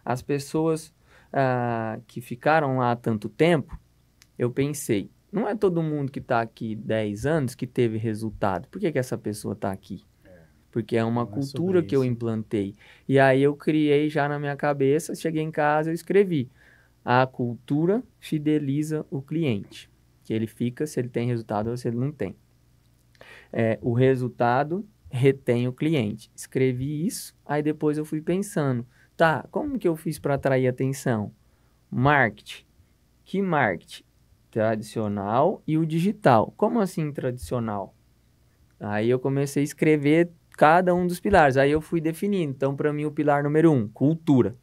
as pessoas que ficaram lá há tanto tempo, eu pensei, não é todo mundo que está aqui 10 anos que teve resultado, por que essa pessoa está aqui? Porque é uma cultura que eu implantei. E aí eu criei já na minha cabeça, cheguei em casa, eu escrevi. A cultura fideliza o cliente. Que ele fica se ele tem resultado ou se ele não tem. O resultado retém o cliente. Escrevi isso, aí depois eu fui pensando. Tá, como que eu fiz para atrair atenção? Marketing. Que marketing? Tradicional e o digital. Como assim tradicional? Aí eu comecei a escrever cada um dos pilares. Aí eu fui definindo. Então, para mim, o pilar número 1, cultura.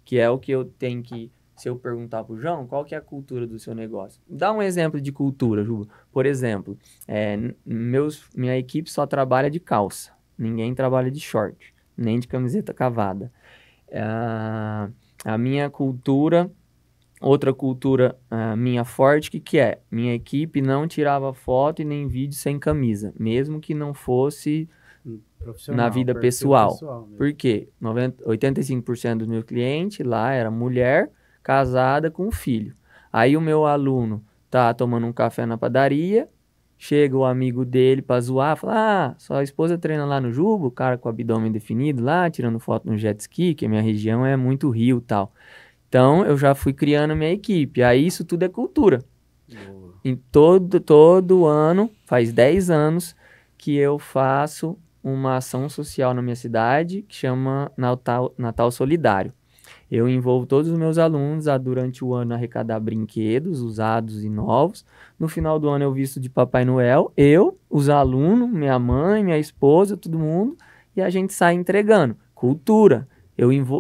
Que é o que eu tenho que... Se eu perguntar pro João, qual que é a cultura do seu negócio? Dá um exemplo de cultura, Juba. Por exemplo, minha equipe só trabalha de calça. Ninguém trabalha de short, nem de camiseta cavada. A minha cultura... Outra cultura minha forte, que é? Minha equipe não tirava foto e nem vídeo sem camisa. Mesmo que não fosse... na vida pessoal. Por quê? 85% dos meus clientes lá era mulher casada com filho. Aí o meu aluno tá tomando um café na padaria, chega o amigo dele pra zoar, fala, sua esposa treina lá no Juba, o cara com o abdômen definido lá, tirando foto no jet ski, que a minha região é muito rio e tal. Então, eu já fui criando minha equipe. Aí isso tudo é cultura. Em todo ano, faz 10 anos que eu faço uma ação social na minha cidade que chama Natal Solidário. Eu envolvo todos os meus alunos a, durante o ano, arrecadar brinquedos usados e novos. No final do ano eu visto de Papai Noel, eu, os alunos, minha mãe, minha esposa, todo mundo, e a gente sai entregando. Cultura.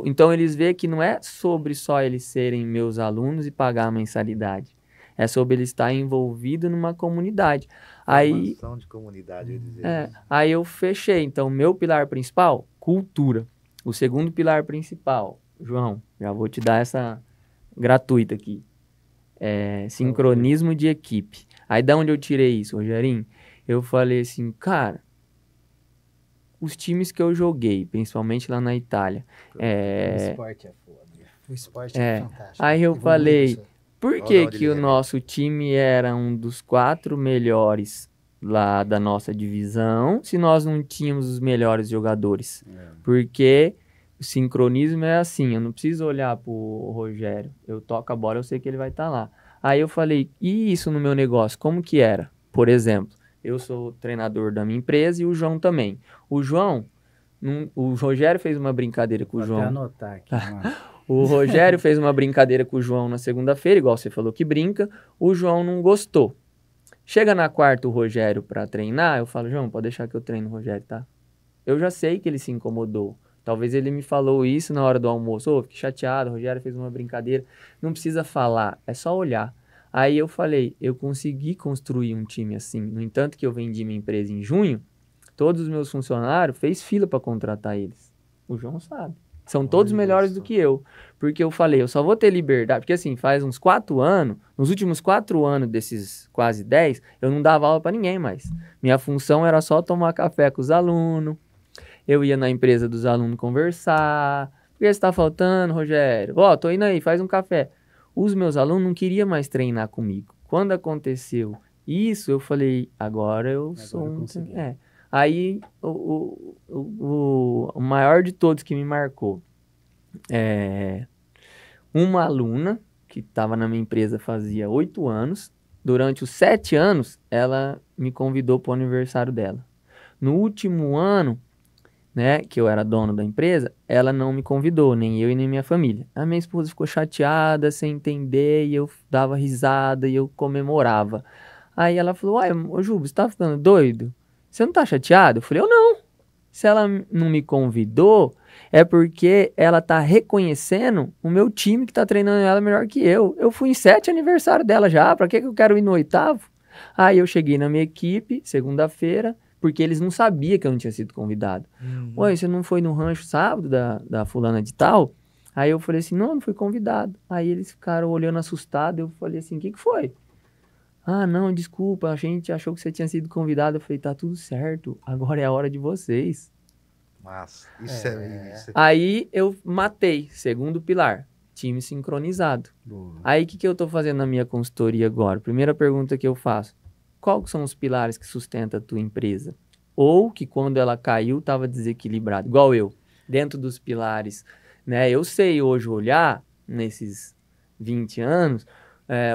Então eles veem que não é sobre só eles serem meus alunos e pagar a mensalidade. É sobre ele estar envolvido numa comunidade. Formação de comunidade, eu dizer. Aí eu fechei. Então, meu pilar principal, cultura. O segundo pilar principal, João, já vou te dar essa gratuita aqui. Sincronismo de equipe. Aí, da onde eu tirei isso, Rogerinho? Eu falei assim, cara, os times que eu joguei, principalmente lá na Itália. O esporte é foda. O esporte é fantástico. Aí eu falei... Por que o nosso time era um dos 4 melhores lá da nossa divisão, se nós não tínhamos os melhores jogadores? Porque o sincronismo é assim, eu não preciso olhar pro Rogério, eu toco a bola, eu sei que ele vai estar lá. Aí eu falei, e isso no meu negócio, como que era? Por exemplo, eu sou treinador da minha empresa e o João também. O Rogério fez uma brincadeira com o João. Vou até anotar aqui, mano. O Rogério fez uma brincadeira com o João na segunda-feira, igual você falou que brinca. O João não gostou. Chega na quarta o Rogério pra treinar, eu falo, João, pode deixar que eu treino o Rogério, tá? Eu já sei que ele se incomodou. Talvez ele me falou isso na hora do almoço. Fiquei chateado, o Rogério fez uma brincadeira. Não precisa falar, é só olhar. Aí eu falei, eu consegui construir um time assim. No entanto que eu vendi minha empresa em junho, todos os meus funcionários fez fila para contratar eles. O João sabe. São todos melhores do que eu. Porque eu falei, eu só vou ter liberdade. Porque assim, faz uns 4 anos, nos últimos 4 anos desses quase 10, eu não dava aula para ninguém mais. Minha função era só tomar café com os alunos. Eu ia na empresa dos alunos conversar. Por que você tá faltando, Rogério? Tô indo aí, faz um café. Os meus alunos não queriam mais treinar comigo. Quando aconteceu isso, eu falei, agora eu sou um... Aí, o maior de todos que me marcou é uma aluna que estava na minha empresa fazia 8 anos. Durante os 7 anos, ela me convidou para o aniversário dela. No último ano, né, que eu era dono da empresa, ela não me convidou, nem eu e nem minha família. A minha esposa ficou chateada, sem entender, e eu dava risada e eu comemorava. Aí ela falou, uai, ô Juba, você tá ficando doido? Você não tá chateado? Eu falei, eu não. Se ela não me convidou, é porque ela tá reconhecendo o meu time que tá treinando ela melhor que eu. Eu fui em 7 aniversários dela já, pra que eu quero ir no 8º? Aí eu cheguei na minha equipe, segunda-feira, porque eles não sabiam que eu não tinha sido convidado. Oi, você não foi no rancho sábado da fulana de tal? Aí eu falei assim, não fui convidado. Aí eles ficaram olhando assustados, eu falei assim, o que foi? Ah, não, desculpa, a gente achou que você tinha sido convidado. Eu falei, tá tudo certo, agora é a hora de vocês. Massa. Isso é... Aí eu matei, segundo pilar, time sincronizado. Boa. Aí o que eu tô fazendo na minha consultoria agora? Primeira pergunta que eu faço, quais são os pilares que sustentam a tua empresa? Ou que quando ela caiu estava desequilibrado, igual eu, dentro dos pilares, né? Eu sei hoje olhar, nesses 20 anos,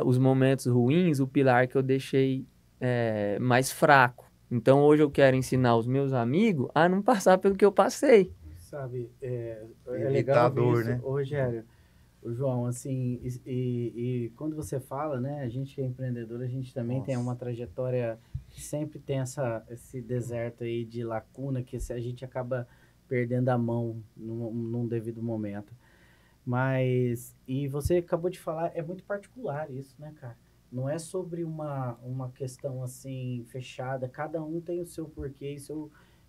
os momentos ruins, o pilar que eu deixei mais fraco. Então, hoje eu quero ensinar os meus amigos a não passar pelo que eu passei. Sabe, é Evitar legal a dor, ver isso, né? ô, Rogério, o João, assim, e quando você fala, né, a gente que é empreendedor, a gente também tem uma trajetória que sempre tem esse deserto aí de lacuna que a gente acaba perdendo a mão num devido momento. Mas, e você acabou de falar, é muito particular isso, né, cara? Não é sobre uma questão assim fechada, cada um tem o seu porquê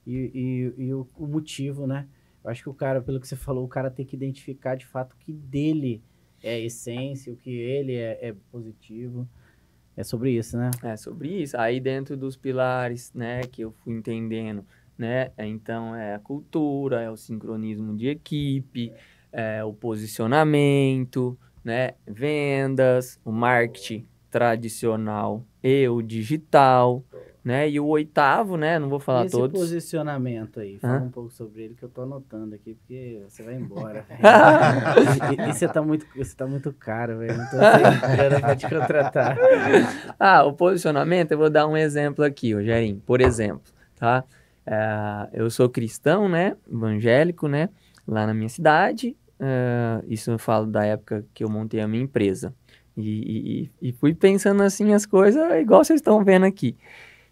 e o motivo, né? Eu acho que o cara, pelo que você falou, o cara tem que identificar de fato o que dele é a essência, o que ele é positivo. É sobre isso, né? É sobre isso. Aí dentro dos pilares, né, que eu fui entendendo, né, então é a cultura, é o sincronismo de equipe, é o posicionamento, né, vendas, o marketing tradicional e o digital, né, e o 8º, né, não vou falar esse todos. posicionamento aí, fala um pouco sobre ele que eu tô anotando aqui, porque você vai embora. E você tá muito caro, velho, não tô sem grana pra te contratar. O posicionamento, eu vou dar um exemplo aqui, Rogerinho, por exemplo, tá? Eu sou cristão, né, evangélico, né, lá na minha cidade, isso eu falo da época que eu montei a minha empresa. E fui pensando assim as coisas igual vocês estão vendo aqui.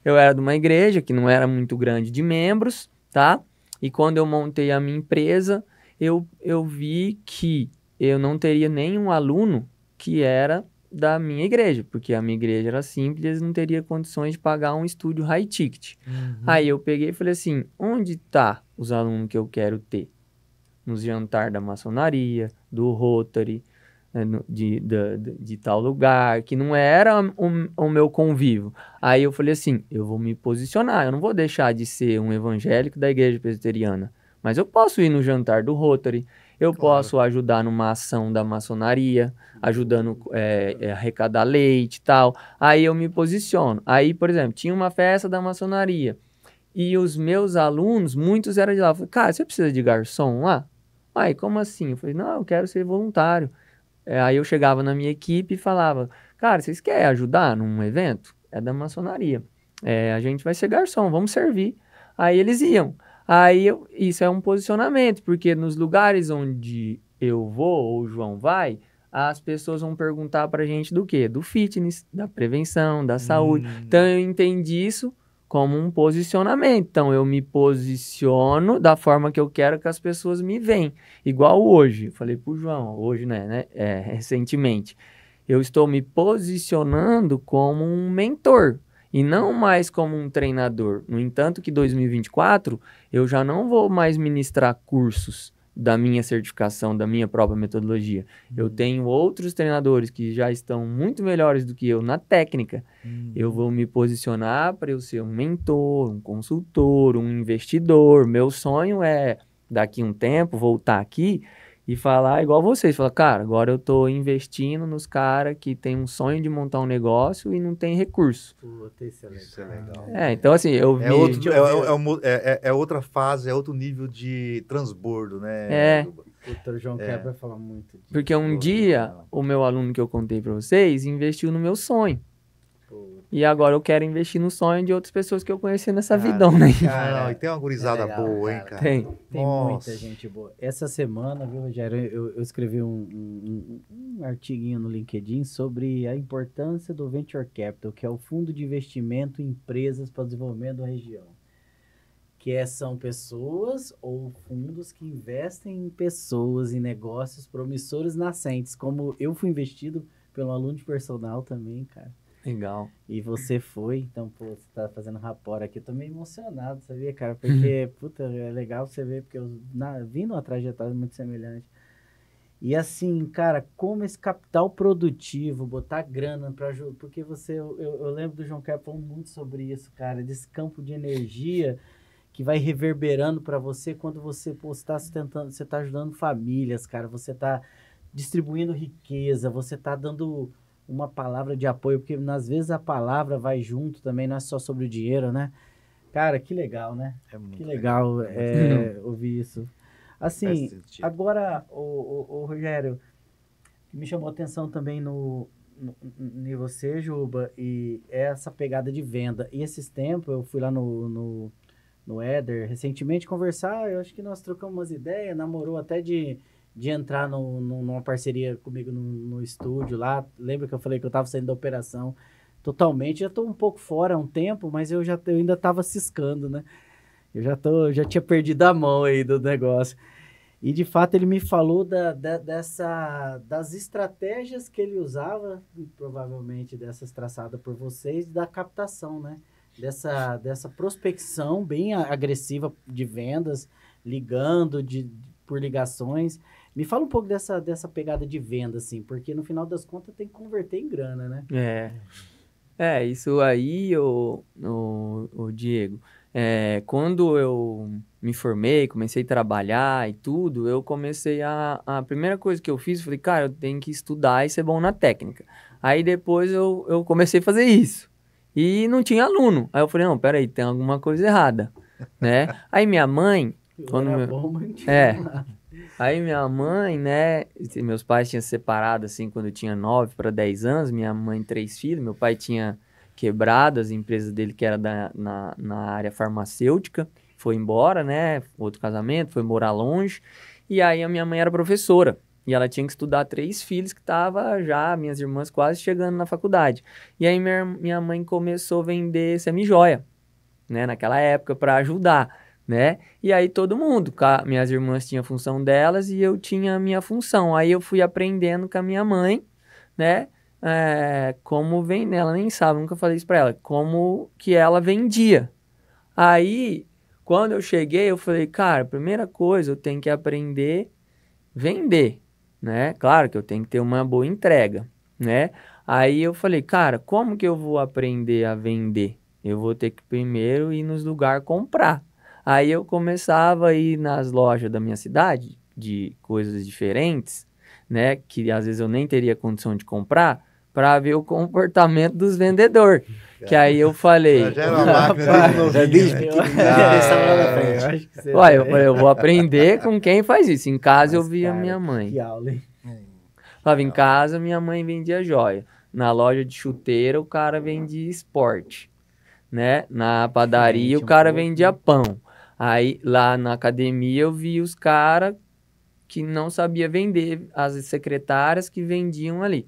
Eu era de uma igreja que não era muito grande de membros, tá? E quando eu montei a minha empresa, eu vi que eu não teria nenhum aluno que era da minha igreja, porque a minha igreja era simples e eles não teriam condições de pagar um estúdio high ticket. Aí eu peguei e falei assim, onde tá os alunos que eu quero ter? Nos jantar da maçonaria, do Rotary, de tal lugar, que não era o meu convívio. Aí eu falei assim, eu vou me posicionar, eu não vou deixar de ser um evangélico da igreja presbiteriana, mas eu posso ir no jantar do Rotary, eu posso ajudar numa ação da maçonaria, ajudando a arrecadar leite e tal. Aí eu me posiciono. Aí, por exemplo, tinha uma festa da maçonaria e os meus alunos, muitos eram de lá. Eu falei, cara, você precisa de garçom lá? Aí, como assim? Eu falei, não, eu quero ser voluntário. Aí eu chegava na minha equipe e falava, cara, vocês querem ajudar num evento? É da maçonaria. A gente vai ser garçom, vamos servir. Aí eles iam. Isso é um posicionamento, porque nos lugares onde eu vou ou o João vai, as pessoas vão perguntar pra gente do quê? Do fitness, da prevenção, da saúde. Então eu entendi isso como um posicionamento. Então eu me posiciono da forma que eu quero que as pessoas me veem. Igual hoje, eu falei pro João, hoje, né, recentemente, eu estou me posicionando como um mentor e não mais como um treinador. No entanto que 2024 eu já não vou mais ministrar cursos da minha certificação, da minha própria metodologia. Eu tenho outros treinadores que já estão muito melhores do que eu na técnica. Eu vou me posicionar para eu ser um mentor, um consultor, um investidor. Meu sonho é, daqui a um tempo, voltar aqui e falar igual vocês. Falar, cara, agora eu tô investindo nos caras que tem um sonho de montar um negócio e não tem recurso. Puta, isso é legal. Isso é legal. Então assim, eu vi... É outra fase, é outro nível de transbordo, né? O João Quebra fala muito disso. Porque um dia, o meu aluno que eu contei pra vocês investiu no meu sonho. E agora eu quero investir no sonho de outras pessoas que eu conheci nessa vidão, né? Não, e tem uma gurizada legal, boa, hein, cara. cara? Tem. Tem Nossa. muita gente boa. Essa semana, viu, Rogério, eu escrevi um artiguinho no LinkedIn sobre a importância do Venture Capital, que é o fundo de investimento em empresas para o desenvolvimento da região. São pessoas ou fundos que investem em pessoas, em negócios promissores nascentes, como eu fui investido pelo aluno de personal também, cara. Legal. E você foi, então, pô, você tá fazendo rapport aqui, eu tô meio emocionado, sabia, cara? Porque, puta, é legal você ver, porque eu vim numa trajetória muito semelhante. E assim, cara, como esse capital produtivo, botar grana para ajudar, porque eu lembro do João Kerr falando muito sobre isso, cara, desse campo de energia que vai reverberando para você quando você está sustentando, você está ajudando famílias, cara, você está distribuindo riqueza, você está dando uma palavra de apoio, porque às vezes a palavra vai junto também, não é só sobre o dinheiro, né? Cara, que legal, né? É muito Que legal ouvir isso. Assim, Faz sentido. agora, o Rogério, me chamou a atenção também em você, Juba, e essa pegada de venda. E esses tempos, eu fui lá no Éder recentemente conversar, eu acho que nós trocamos umas ideias, namorou até de entrar numa parceria comigo no estúdio lá. Lembra que eu falei que eu estava saindo da operação totalmente? Já estou um pouco fora há um tempo, mas eu ainda estava ciscando, né? Já tinha perdido a mão aí do negócio. E, de fato, ele me falou das estratégias que ele usava, provavelmente dessas traçadas por vocês, da captação, né? Dessa prospecção bem agressiva de vendas, ligando por ligações. Me fala um pouco dessa pegada de venda, assim, porque no final das contas tem que converter em grana, né? Isso aí, o Diego, quando eu me formei, comecei a trabalhar e tudo, eu comecei a primeira coisa que eu fiz, falei, cara, eu tenho que estudar e ser bom na técnica. Aí depois eu comecei a fazer isso. E não tinha aluno. Aí eu falei, não, peraí, tem alguma coisa errada, né? Aí minha mãe... Aí minha mãe, né, meus pais tinham separado, assim, quando eu tinha 9 para 10 anos, minha mãe 3 filhos, meu pai tinha quebrado as empresas dele, que era na área farmacêutica, foi embora, né, outro casamento, foi morar longe, e aí a minha mãe era professora, e ela tinha que estudar 3 filhos que estavam já, minhas irmãs quase chegando na faculdade. E aí minha mãe começou a vender semijoia, né, naquela época, para ajudar, né? E aí todo mundo, minhas irmãs tinham a função delas e eu tinha a minha função. Aí eu fui aprendendo com a minha mãe, né? Como vender, ela nem sabe, nunca falei isso para ela, como que ela vendia. Aí, quando eu cheguei, eu falei, cara, primeira coisa, eu tenho que aprender a vender, né? Claro que eu tenho que ter uma boa entrega, né? Aí eu falei, cara, como que eu vou aprender a vender? Eu vou ter que primeiro ir nos lugares comprar. Aí eu começava a ir nas lojas da minha cidade, de coisas diferentes, né? Que às vezes eu nem teria condição de comprar, para ver o comportamento dos vendedores. Que aí eu falei... Já era uma máquina desde novinho, eu falei, eu vou aprender com quem faz isso. Em casa eu via minha mãe. Que aula, hein? Falava, em casa minha mãe vendia joia. Na loja de chuteira o cara vendia esporte, né? Na padaria o cara vendia pão. Aí lá na academia eu vi os caras que não sabia vender, as secretárias que vendiam ali.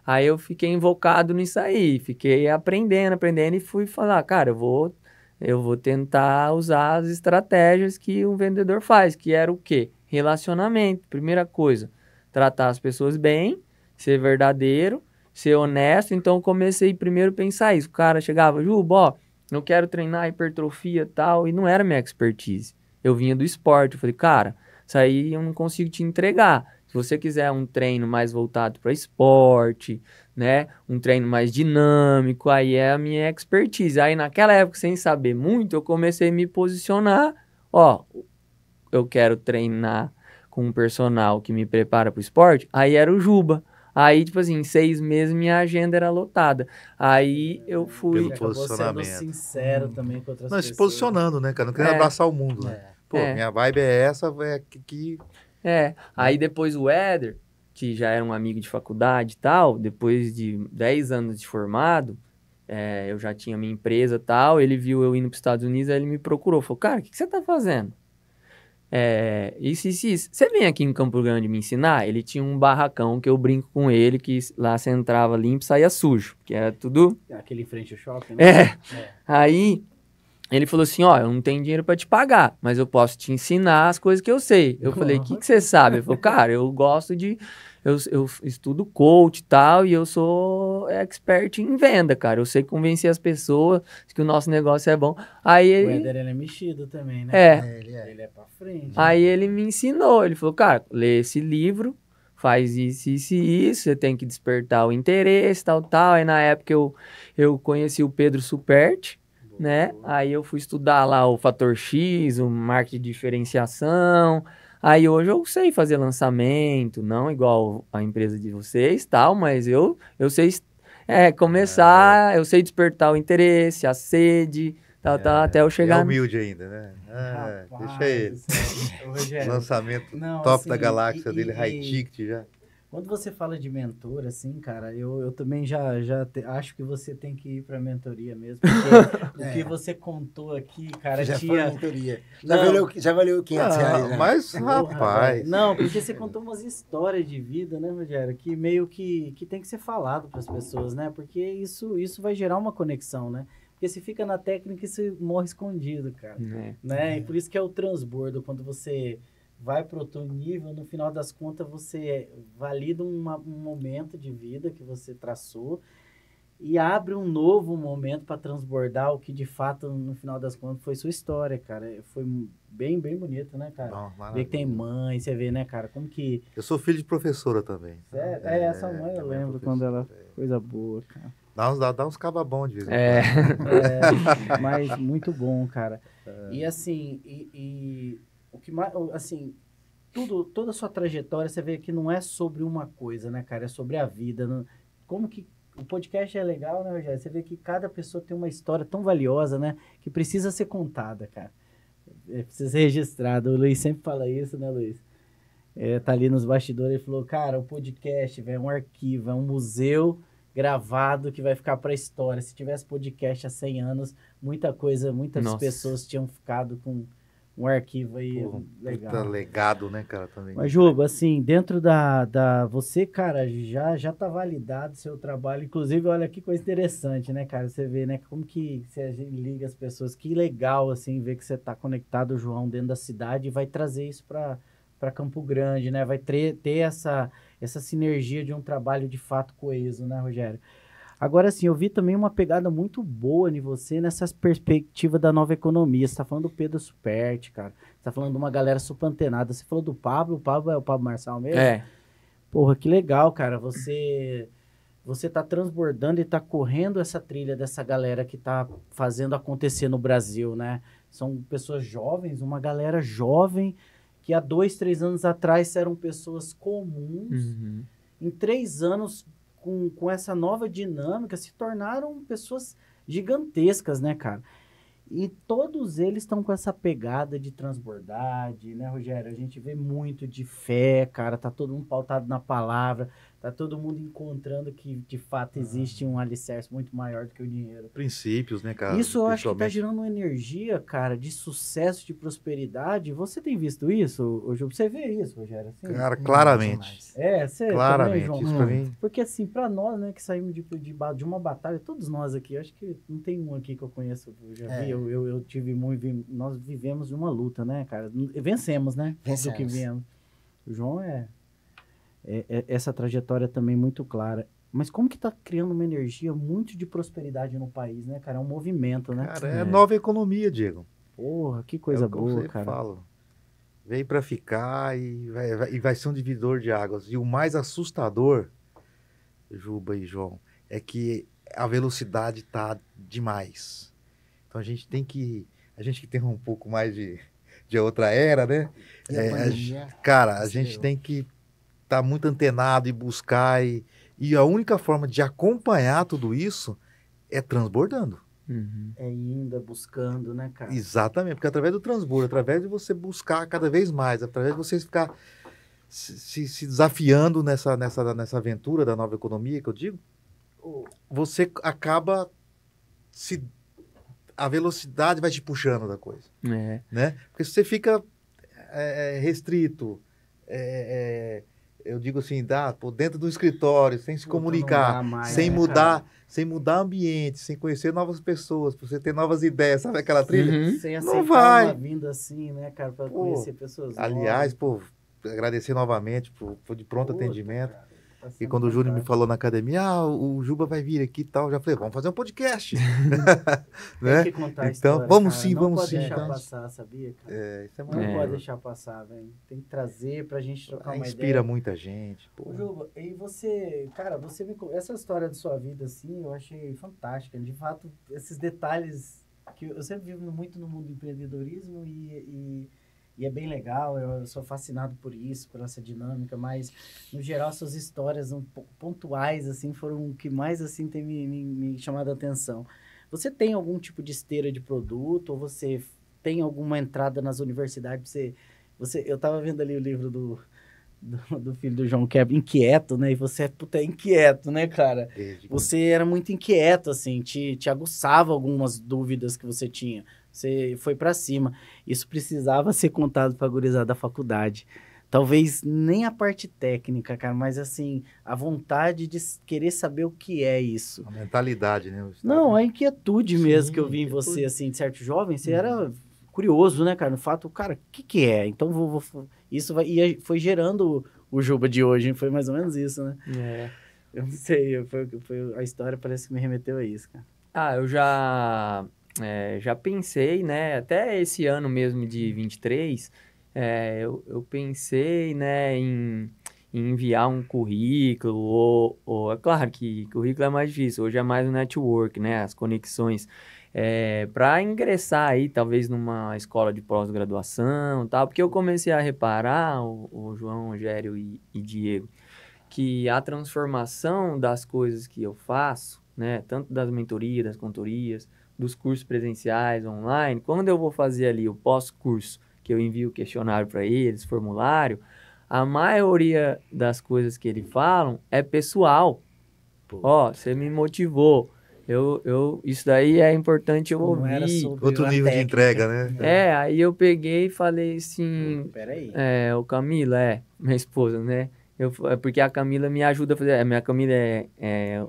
Aí eu fiquei invocado nisso aí, fiquei aprendendo e fui falar, cara, eu vou tentar usar as estratégias que um vendedor faz, que era o quê? Relacionamento, primeira coisa, tratar as pessoas bem, ser verdadeiro, ser honesto. Então eu comecei primeiro a pensar isso. O cara chegava, Juba, ó, não quero treinar hipertrofia e tal, e não era minha expertise. Eu vinha do esporte, eu falei, cara, isso aí eu não consigo te entregar. Se você quiser um treino mais voltado para esporte, né, um treino mais dinâmico, aí é a minha expertise. Aí naquela época, sem saber muito, eu comecei a me posicionar, ó, eu quero treinar com um personal que me prepara para o esporte, aí era o Juba. Aí, tipo assim, em 6 meses minha agenda era lotada. Aí eu fui... Pelo posicionamento. Sendo sincero também com outras Não, pessoas. se posicionando, né, cara? Não querendo abraçar o mundo, né? Pô, minha vibe é essa, Aí depois o Éder, que já era um amigo de faculdade e tal, depois de 10 anos de formado, eu já tinha minha empresa e tal, ele viu eu indo para os Estados Unidos, aí ele me procurou, falou, cara, o que você tá fazendo? Isso. Você vem aqui em Campo Grande me ensinar? Ele tinha um barracão que eu brinco com ele, que lá você entrava limpo e saía sujo, que era tudo... Aquele em frente ao shopping, né? Aí ele falou assim, ó, eu não tenho dinheiro para te pagar, mas eu posso te ensinar as coisas que eu sei. Eu falei, o que você sabe? Ele falou, cara, eu gosto de... Eu estudo coach e tal, e eu sou expert em venda, cara. Eu sei convencer as pessoas que o nosso negócio é bom. Aí O ele... Éder, ele é mexido também, né? Ele é pra frente. Aí ele me ensinou, ele falou, cara, lê esse livro, faz isso, isso e isso, você tem que despertar o interesse, tal. Aí na época eu conheci o Pedro Superti, né? Aí eu fui estudar lá o Fator X, o marketing de diferenciação. Aí hoje eu sei fazer lançamento, não igual a empresa de vocês, tal, mas eu sei começar, eu sei despertar o interesse, a sede, tal, até eu chegar... É humilde ainda, né? Rapaz, deixa ele. Rogério, Lançamento não, top assim, da galáxia dele, high ticket já. Quando você fala de mentor, assim, cara, eu também acho que você tem que ir pra mentoria mesmo, porque o que você contou aqui, cara, Já tinha... foi mentoria. Já valeu R$500, né? Mas, Porra, rapaz... velho. Não, porque você contou umas histórias de vida, né, Rogério, que meio que tem que ser falado pras pessoas, né, porque isso vai gerar uma conexão, né, porque se fica na técnica, você morre escondido, cara, né, e por isso que é o transbordo, quando você... vai para outro nível, no final das contas você valida um momento de vida que você traçou e abre um novo momento para transbordar o que de fato, no final das contas, foi sua história, cara. Foi bem, bem bonito, né, cara? Ver que tem mãe, você vê, né, cara, como que... Eu sou filho de professora também. Sério? Essa mãe eu lembro quando ela... Coisa boa, cara. Dá uns cababons de vez em quando. Mas muito bom, cara. E assim, o que mais, assim, toda a sua trajetória, você vê que não é sobre uma coisa, né, cara? É sobre a vida. Como que o podcast é legal, né, Rogério? Você vê que cada pessoa tem uma história tão valiosa, né? Que precisa ser contada, cara. Precisa ser registrada. O Luiz sempre fala isso, né, Luiz? Tá ali nos bastidores, ele falou, cara, o podcast, velho, é um arquivo, é um museu gravado que vai ficar pra história. Se tivesse podcast há 100 anos, muitas pessoas tinham ficado com... um arquivo aí legal. Legado, né, cara, também. Mas, Juba, assim, dentro você, cara, já tá validado seu trabalho. Inclusive, olha que coisa interessante, né, cara? Você vê, né, como que você liga as pessoas. Que legal, assim, ver que você tá conectado, João, dentro da cidade e vai trazer isso para Campo Grande, né? Vai ter essa sinergia de um trabalho de fato coeso, né, Rogério? Agora, assim, eu vi também uma pegada muito boa em você nessa perspectiva da nova economia. Você tá falando do Pedro Superti, cara. Você tá falando de uma galera super antenada. Você falou do Pablo. O Pablo é o Pablo Marçal mesmo? Porra, que legal, cara. Você tá transbordando e tá correndo essa trilha dessa galera que tá fazendo acontecer no Brasil, né? São pessoas jovens, uma galera jovem que há 2, 3 anos atrás eram pessoas comuns. Em 3 anos... Com essa nova dinâmica, se tornaram pessoas gigantescas, né, cara? E todos eles estão com essa pegada de transbordar, né, Rogério? A gente vê muito de fé, cara, tá todo mundo pautado na palavra, tá todo mundo encontrando que, de fato, existe um alicerce muito maior do que o dinheiro. Princípios, né, cara? Isso eu acho que tá gerando uma energia, cara, de sucesso, de prosperidade. Você tem visto isso, Você vê isso, Rogério? Assim? Cara, claramente. Você claramente, também, João? Isso pra mim... Porque, assim, pra nós, né, que saímos de uma batalha, todos nós aqui, acho que não tem um aqui que eu conheço, eu já vi, eu tive muito, nós vivemos uma luta, né, cara? Vencemos, né? Vencemos. Do que viemos. O João essa trajetória também muito clara. Mas como que tá criando uma energia muito de prosperidade no país, né, cara? É um movimento, né? Cara, é nova economia, Diego. Porra, que coisa boa, cara. Falo. Veio para ficar e vai ser um divisor de águas. E o mais assustador, Juba e João, é que a velocidade tá demais. Então a gente que tem um pouco mais de outra era, né? A gente tem que estar muito antenado e buscar. E a única forma de acompanhar tudo isso é transbordando. É indo, buscando, né, cara? Exatamente, porque através do transbordo, através de você buscar cada vez mais, através de você ficar se desafiando nessa aventura da nova economia, que eu digo, você acaba a velocidade vai te puxando da coisa, É. né? Porque se você fica restrito, eu digo assim, dentro do escritório, sem se Puta, não comunicar, dá mais, sem né, mudar, cara? sem mudar ambiente, sem conhecer novas pessoas, pra você ter novas ideias, sabe aquela trilha? Uhum. Sem Não aceitar vai. uma vinda assim, né, cara, pra Pô, conhecer pessoas Aliás, novas. pô, agradecer novamente por de pronto Puta, atendimento. cara, tá E sendo quando o Júnior me fantástico. falou na academia, o Juba vai vir aqui e tal, eu já falei, vamos fazer um podcast. Tem Né? que contar a Então, história, vamos cara. sim, Não vamos pode sim. deixar Então, passar, sabia, cara? isso é Não É. pode maravilhoso. deixar passar, velho. Tem que trazer pra gente trocar uma Inspira ideia. muita gente. Pô. Ô, Juba, e você, cara, essa história da sua vida, assim, eu achei fantástica. De fato, esses detalhes que eu sempre vivo muito no mundo do empreendedorismo e é bem legal, eu sou fascinado por isso, por essa dinâmica, mas, no geral, suas histórias um pouco pontuais, assim, foram o que mais, assim, tem me chamado a atenção. Você tem algum tipo de esteira de produto, ou você tem alguma entrada nas universidades? Eu tava vendo ali o livro do filho do João Quebra, Inquieto, né? E você é inquieto, né, cara? Desde que- Você era muito inquieto, assim, te aguçava algumas dúvidas que você tinha. Você foi pra cima. Isso precisava ser contado pra gurizada da faculdade. Talvez nem a parte técnica, cara, mas assim, a vontade de querer saber o que é isso. A mentalidade, né? O estado- Não, a inquietude mesmo Sim, que eu vi em você, inquietude. assim, de certo jovem, você era curioso, né, cara? No fato, cara, o que é? Então, isso foi gerando o Juba de hoje, foi mais ou menos isso, né? É. Eu não sei, a história parece que me remeteu a isso, cara. Ah, eu já pensei, né? Até esse ano mesmo de 23, eu pensei, né, em enviar um currículo, ou é claro que currículo é mais difícil, hoje é mais o network, né? As conexões. Para ingressar aí, talvez numa escola de pós-graduação, tal, porque eu comecei a reparar, o João, o Gério e Diego, que a transformação das coisas que eu faço, né, tanto das mentorias, das contorias, dos cursos presenciais, online, quando eu vou fazer ali o pós-curso, que eu envio o questionário para eles, formulário, a maioria das coisas que eles falam é pessoal. Ó, você me motivou. Isso daí é importante eu Não era ouvir. sobre Outro a nível de técnica. entrega, né? Aí eu peguei e falei assim, Peraí. o Camila, minha esposa, né? Porque a Camila me ajuda a fazer. A minha Camila é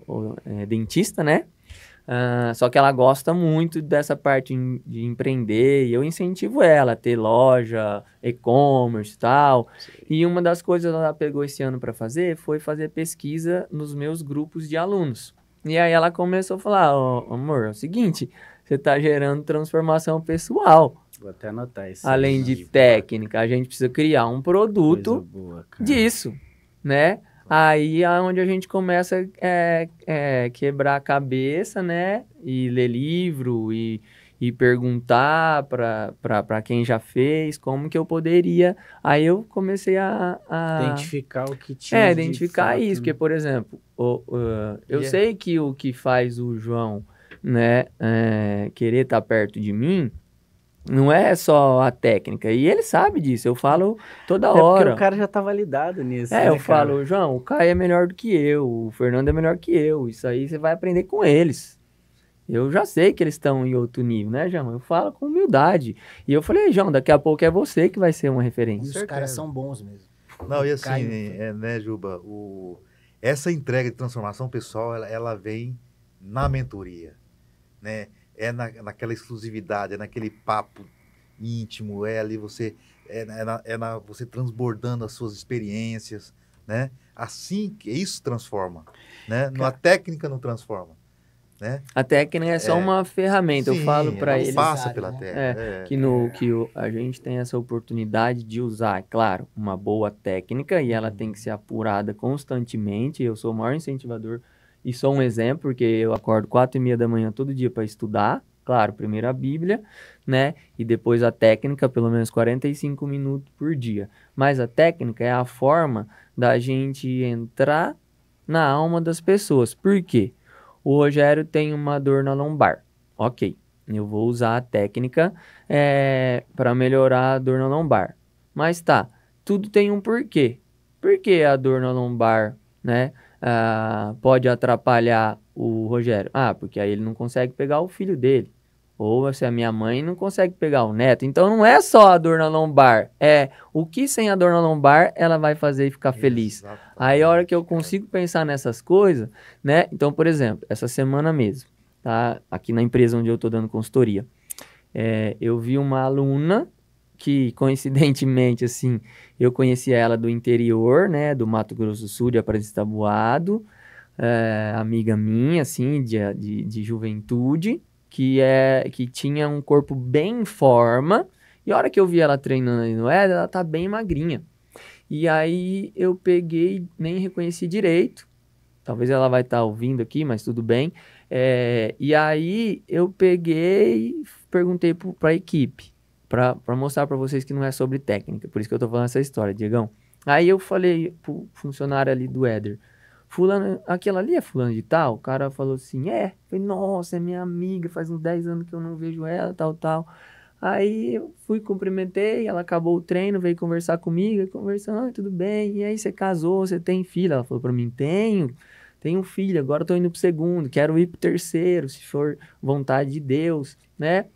dentista, né? Só que ela gosta muito dessa parte de empreender e eu incentivo ela a ter loja, e-commerce e tal. E uma das coisas que ela pegou esse ano para fazer foi fazer pesquisa nos meus grupos de alunos. E aí ela começou a falar, amor, é o seguinte, você está gerando transformação pessoal. Vou até anotar isso. Além de técnica, a gente precisa criar um produto boa, cara. disso, né? Aí é onde a gente começa a quebrar a cabeça, né? E ler livro e perguntar para quem já fez como que eu poderia. Aí eu comecei a Identificar o que tinha de identificar fato, isso. né? Porque, por exemplo, eu sei que o que faz o João, né, querer estar perto de mim não é só a técnica. E ele sabe disso. Eu falo toda Porque hora. o cara já tá validado nisso, né, Eu cara? falo, João, o Caio é melhor do que eu, o Fernando é melhor que eu. Isso aí você vai aprender com eles. Eu já sei que eles estão em outro nível, né, João? Eu falo com humildade. E eu falei, João, daqui a pouco é você que vai ser uma E referência. os certeza. caras são bons mesmo. Não, e assim, Caio- né, Juba, essa entrega de transformação pessoal, ela vem na mentoria, né? Naquela exclusividade, é naquele papo íntimo, ali você, você transbordando as suas experiências, né? Assim, que isso transforma, né? A técnica não transforma, né? A técnica é só uma ferramenta. Eu Sim, falo para ela eles passa pela né? técnica. a gente tem essa oportunidade de usar, é claro, uma boa técnica e ela tem que ser apurada constantemente. Eu sou o maior incentivador e sou um exemplo, porque eu acordo 4:30 da manhã todo dia para estudar. Claro, primeiro a Bíblia, né? E depois a técnica, pelo menos 45 minutos por dia. Mas a técnica é a forma da gente entrar na alma das pessoas. Por quê? O Rogério tem uma dor na lombar. Ok, eu vou usar a técnica para melhorar a dor na lombar. Mas tá, tudo tem um porquê. Por que a dor na lombar, né, pode atrapalhar o Rogério? Ah, porque aí ele não consegue pegar o filho dele. Ou se a minha mãe não consegue pegar o neto. Então não é só a dor na lombar, é o que sem a dor na lombar ela vai fazer e ficar feliz. Aí a hora que eu consigo pensar nessas coisas, né? Então, por exemplo, essa semana mesmo, tá? Aqui na empresa onde eu tô dando consultoria, eu vi uma aluna que, coincidentemente, assim, eu conhecia ela do interior, né? Do Mato Grosso do Sul, de Aparecida Taboado, amiga minha, assim, de juventude, que tinha um corpo bem em forma, e a hora que eu vi ela treinando ali no Éder, ela tá bem magrinha. E aí eu peguei, nem reconheci direito, talvez ela vai estar ouvindo aqui, mas tudo bem. E aí eu peguei e perguntei para a equipe, para mostrar para vocês que não é sobre técnica, por isso que eu tô falando essa história, Diegão. Aí eu falei pro funcionário ali do Éder, fulano, aquela ali é fulano de tal? O cara falou assim, é. Falei, nossa, é minha amiga, faz uns 10 anos que eu não vejo ela, tal. Aí eu fui, cumprimentei, ela acabou o treino, veio conversar comigo, conversando, tudo bem, e aí você casou, você tem filho? Ela falou pra mim, tenho um filho, agora eu tô indo pro segundo, quero ir pro terceiro, se for vontade de Deus, né?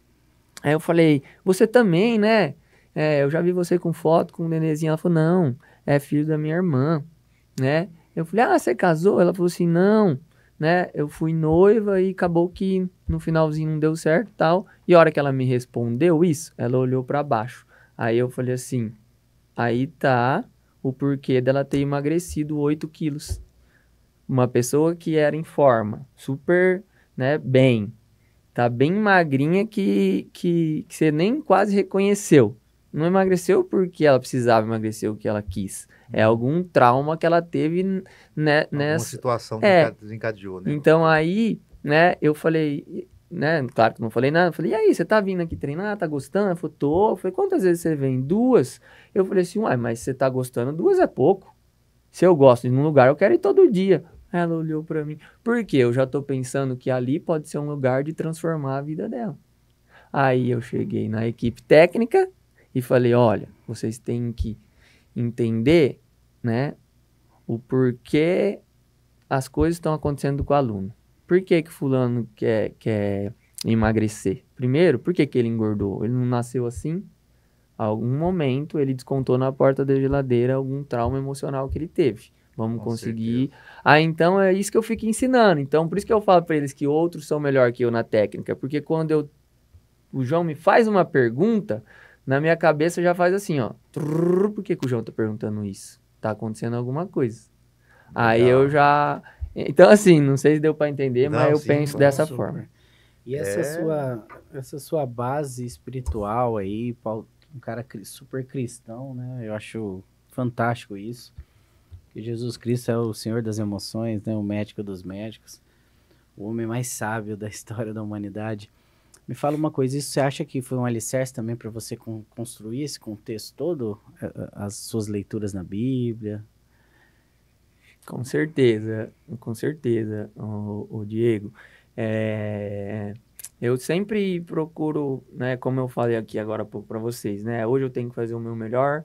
Aí eu falei, você também, né? Eu já vi você com foto com o nenenzinho. Ela falou, não, é filho da minha irmã, né? Eu falei, você casou? Ela falou assim, não, né? Eu fui noiva e acabou que no finalzinho não deu certo e tal. E a hora que ela me respondeu isso, ela olhou pra baixo. Aí eu falei assim, aí tá o porquê dela ter emagrecido 8 quilos. Uma pessoa que era em forma, super, né, bem, tá bem magrinha que você nem quase reconheceu. Não emagreceu porque ela precisava emagrecer o que ela quis. É algum trauma que ela teve, né, Alguma nessa situação desencadeou, né? Então aí, né, eu falei, né, claro que não falei nada, eu falei, e aí, você tá vindo aqui treinar, tá gostando? Ela falou, tô. Eu falei, quantas vezes você vem? 2? Eu falei assim, uai, mas você tá gostando? 2 é pouco. Se eu gosto de um lugar, eu quero ir todo dia. Ela olhou pra mim, por quê? Eu já tô pensando que ali pode ser um lugar de transformar a vida dela. Aí eu cheguei na equipe técnica e falei, olha, vocês têm que entender, né, o porquê as coisas estão acontecendo com o aluno. Por que que fulano quer emagrecer? Primeiro, por que que ele engordou? Ele não nasceu assim? Algum momento ele descontou na porta da geladeira algum trauma emocional que ele teve. Vamos Com conseguir. Então é isso que eu fico ensinando. Então por isso que eu falo para eles que outros são melhor que eu na técnica, porque quando o João me faz uma pergunta, na minha cabeça já faz assim, ó. Por que que o João tá perguntando isso? Tá acontecendo alguma coisa. Aí eu já... Então, assim, não sei se deu para entender, mas eu penso dessa forma. E essa sua base espiritual aí, um cara super cristão, né? Eu acho fantástico isso. Que Jesus Cristo é o Senhor das emoções, né? O médico dos médicos. O homem mais sábio da história da humanidade. Me fala uma coisa, isso você acha que foi um alicerce também para você construir esse contexto todo? As suas leituras na Bíblia? Com certeza, o Diego. Eu sempre procuro, né, como eu falei aqui agora para vocês, né, hoje eu tenho que fazer o meu melhor,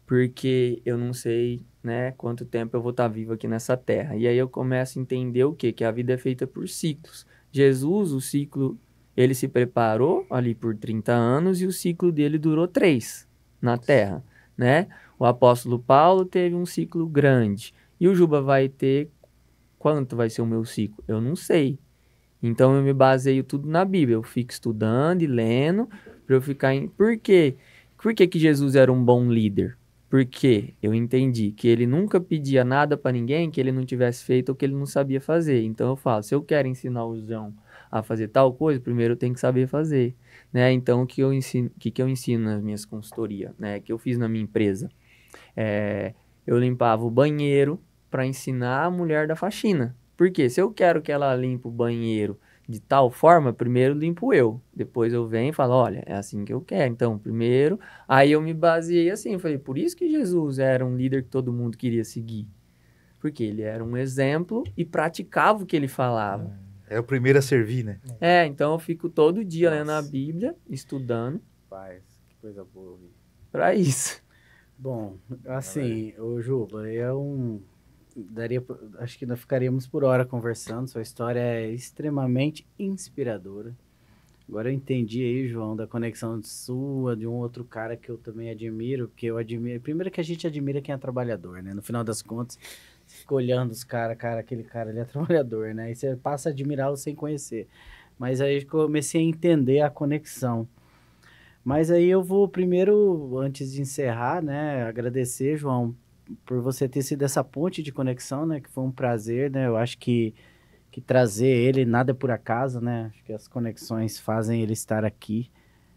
porque eu não sei, né, quanto tempo eu vou estar vivo aqui nessa terra. E aí eu começo a entender o quê? Que a vida é feita por ciclos. Jesus, o ciclo, ele se preparou ali por 30 anos e o ciclo dele durou 3 na terra, né? O apóstolo Paulo teve um ciclo grande. E o Juba vai ter... Quanto vai ser o meu ciclo? Eu não sei. Então eu me baseio tudo na Bíblia. Eu fico estudando e lendo para eu ficar em... Por quê? Por que que Jesus era um bom líder? Porque eu entendi que ele nunca pedia nada para ninguém que ele não tivesse feito ou que ele não sabia fazer. Então eu falo, se eu quero ensinar o João a fazer tal coisa, primeiro eu tenho que saber fazer, né? Então o que eu ensino nas minhas consultorias, né? Que eu fiz na minha empresa? Eu limpava o banheiro para ensinar a mulher da faxina. Porque se eu quero que ela limpe o banheiro de tal forma, primeiro limpo eu. Depois eu venho e falo, olha, é assim que eu quero. Então, primeiro... Aí eu me baseei assim, falei, por isso que Jesus era um líder que todo mundo queria seguir. Porque ele era um exemplo e praticava o que ele falava. É o primeiro a servir, né? Então eu fico todo dia lendo a Bíblia, estudando. Paz, que coisa boa. Para isso. Bom, assim, o Juba, é um acho que nós ficaríamos por hora conversando. Sua história é extremamente inspiradora. Agora eu entendi aí, João, da conexão sua, de um outro cara que eu também admiro, que eu admiro. Primeiro que a gente admira quem é trabalhador, né? No final das contas, você fica olhando os caras, aquele cara ali é trabalhador, né? E você passa a admirá-lo sem conhecer. Mas aí eu comecei a entender a conexão. Mas aí eu vou primeiro, antes de encerrar, né, agradecer, João, por você ter sido essa ponte de conexão, né? Que foi um prazer, né? Eu acho que trazer ele, nada é por acaso, né? Acho que as conexões fazem ele estar aqui.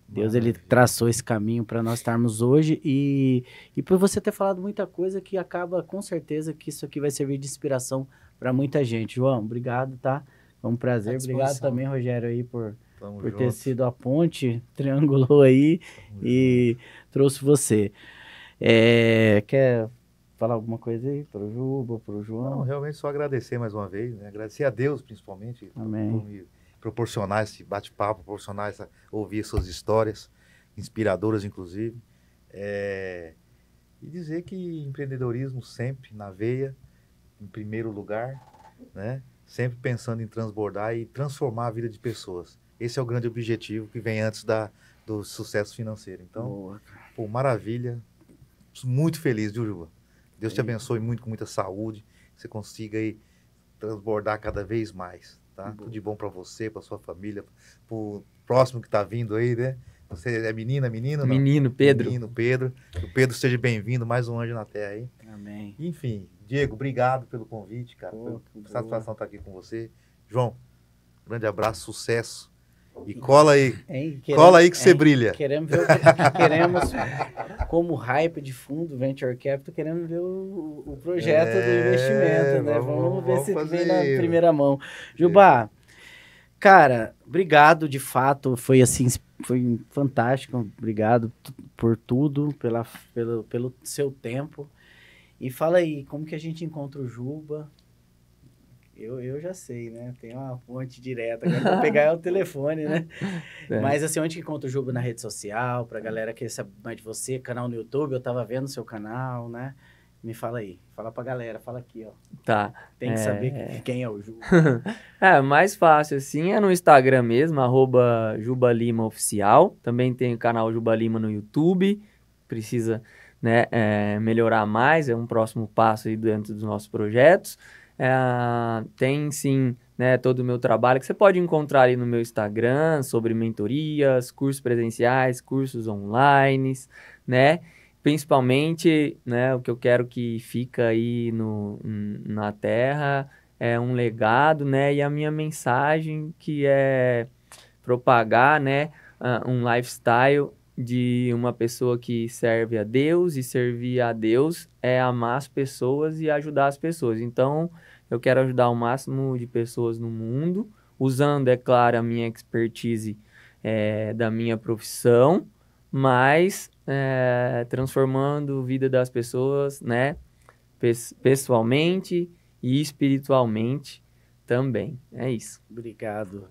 Deus, ele traçou esse caminho para nós estarmos hoje e por você ter falado muita coisa que acaba, com certeza, que isso aqui vai servir de inspiração para muita gente. João, obrigado, tá? Foi um prazer. Obrigado também, Rogério, aí por ter sido a ponte, triangulou aí e trouxe você. Quer falar alguma coisa aí pro Juba, pro João? Não, realmente só agradecer mais uma vez, né? Agradecer a Deus, principalmente, por me proporcionar esse bate-papo, ouvir suas histórias, inspiradoras, inclusive. E dizer que empreendedorismo sempre na veia, em primeiro lugar, né? Sempre pensando em transbordar e transformar a vida de pessoas. Esse é o grande objetivo que vem antes do sucesso financeiro. Então, pô, maravilha. Muito feliz, viu, Juba? Deus te abençoe muito, com muita saúde, que você consiga aí transbordar cada vez mais, tá? Tudo de bom para você, para sua família, pro próximo que tá vindo aí, né? Você é menino? Menino, Pedro. Menino, Pedro. Que o Pedro seja bem-vindo, mais um anjo na terra aí. Amém. Enfim, Diego, obrigado pelo convite, cara. Foi satisfação estar aqui com você. João, grande abraço, sucesso. E cola aí. Cola aí que você brilha. Queremos, como hype de fundo, Venture Capital, queremos ver o projeto do investimento, né? Vamos ver se vem na primeira mão. Juba, cara, obrigado, de fato, foi assim, foi fantástico. Obrigado por tudo, pelo seu tempo. E fala aí, como que a gente encontra o Juba? Eu já sei, né? Tem uma ponte direta. Agora vou pegar o telefone, né? Mas assim, onde que encontra o Juba na rede social? Pra galera que sabe mais de você, canal no YouTube, eu tava vendo o seu canal, né? Me fala aí. Fala pra galera, fala aqui, ó. Tá. Tem que saber quem é o Juba. Mais fácil assim é no Instagram mesmo, @JubaLimaOficial. Também tem o canal Juba Lima no YouTube. Precisa, né, melhorar mais, é um próximo passo aí dentro dos nossos projetos. Tem sim, né, todo o meu trabalho que você pode encontrar ali no meu Instagram, sobre mentorias, cursos presenciais, cursos online, né? Principalmente, né, o que eu quero que fica aí na Terra é um legado, né? E a minha mensagem que é propagar, né, um lifestyle de uma pessoa que serve a Deus, e servir a Deus é amar as pessoas e ajudar as pessoas. Então, eu quero ajudar o máximo de pessoas no mundo, usando, é claro, a minha expertise da minha profissão, mas transformando a vida das pessoas, né, pessoalmente e espiritualmente também. É isso. Obrigado.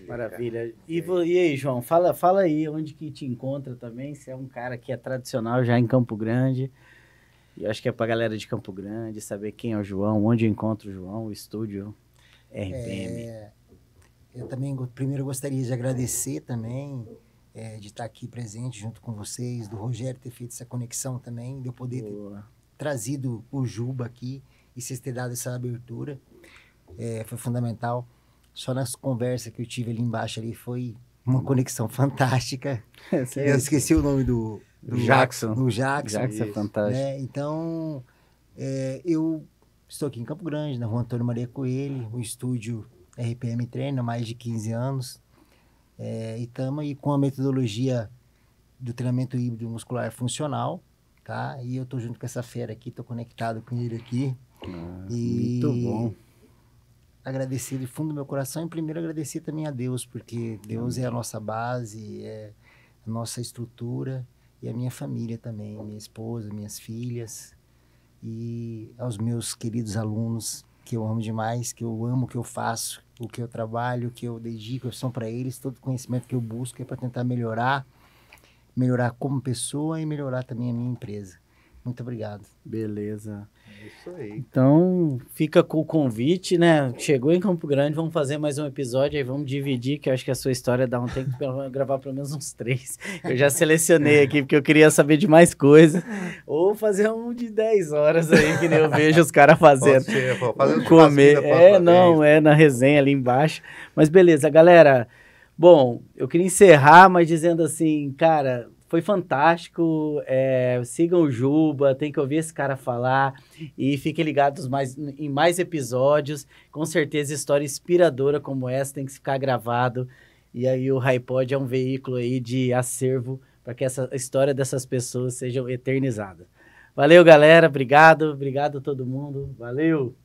Maravilha. E aí, João, fala aí onde que te encontra também. Você é um cara que é tradicional já em Campo Grande. E eu acho que é pra galera de Campo Grande saber quem é o João, onde encontra o João, o estúdio RPM. Eu também primeiro gostaria de agradecer também de estar aqui presente junto com vocês, do Rogério ter feito essa conexão também, de eu poder ter trazido o Juba aqui e vocês terem dado essa abertura. Foi fundamental. Só nas conversas que eu tive ali embaixo ali foi uma conexão fantástica. Eu esqueci o nome do Jackson. Do Jackson. Jackson é fantástico. Né? Então, eu estou aqui em Campo Grande, na Rua Antônio Maria Coelho, o estúdio RPM treina há mais de 15 anos. E estamos aí com a metodologia do treinamento híbrido muscular funcional, tá? E eu estou junto com essa fera aqui, estou conectado com ele aqui. Muito bom. Agradecer do fundo do meu coração e primeiro agradecer também a Deus, porque Deus é a nossa base, é a nossa estrutura e a minha família também, minha esposa, minhas filhas e aos meus queridos alunos que eu amo demais, que eu amo o que eu faço, o que eu trabalho, o que eu dedico, são para eles, todo conhecimento que eu busco é para tentar melhorar como pessoa e melhorar também a minha empresa. Muito obrigado. Beleza. Isso aí. Então, fica com o convite, né? Chegou em Campo Grande, vamos fazer mais um episódio aí, vamos dividir, que eu acho que a sua história dá um tempo para gravar pelo menos uns 3. Eu já selecionei aqui, porque eu queria saber de mais coisas. Ou fazer um de 10 horas aí, que nem eu vejo os caras fazendo. Fazer Comer. É na resenha ali embaixo. Mas beleza, galera. Bom, eu queria encerrar, mas dizendo assim, cara, foi fantástico. Sigam o Juba, tem que ouvir esse cara falar. E fiquem ligados em mais episódios. Com certeza, história inspiradora como essa tem que ficar gravado. E aí o HiPod é um veículo aí de acervo para que essa história dessas pessoas seja eternizada. Valeu, galera. Obrigado. Obrigado a todo mundo. Valeu.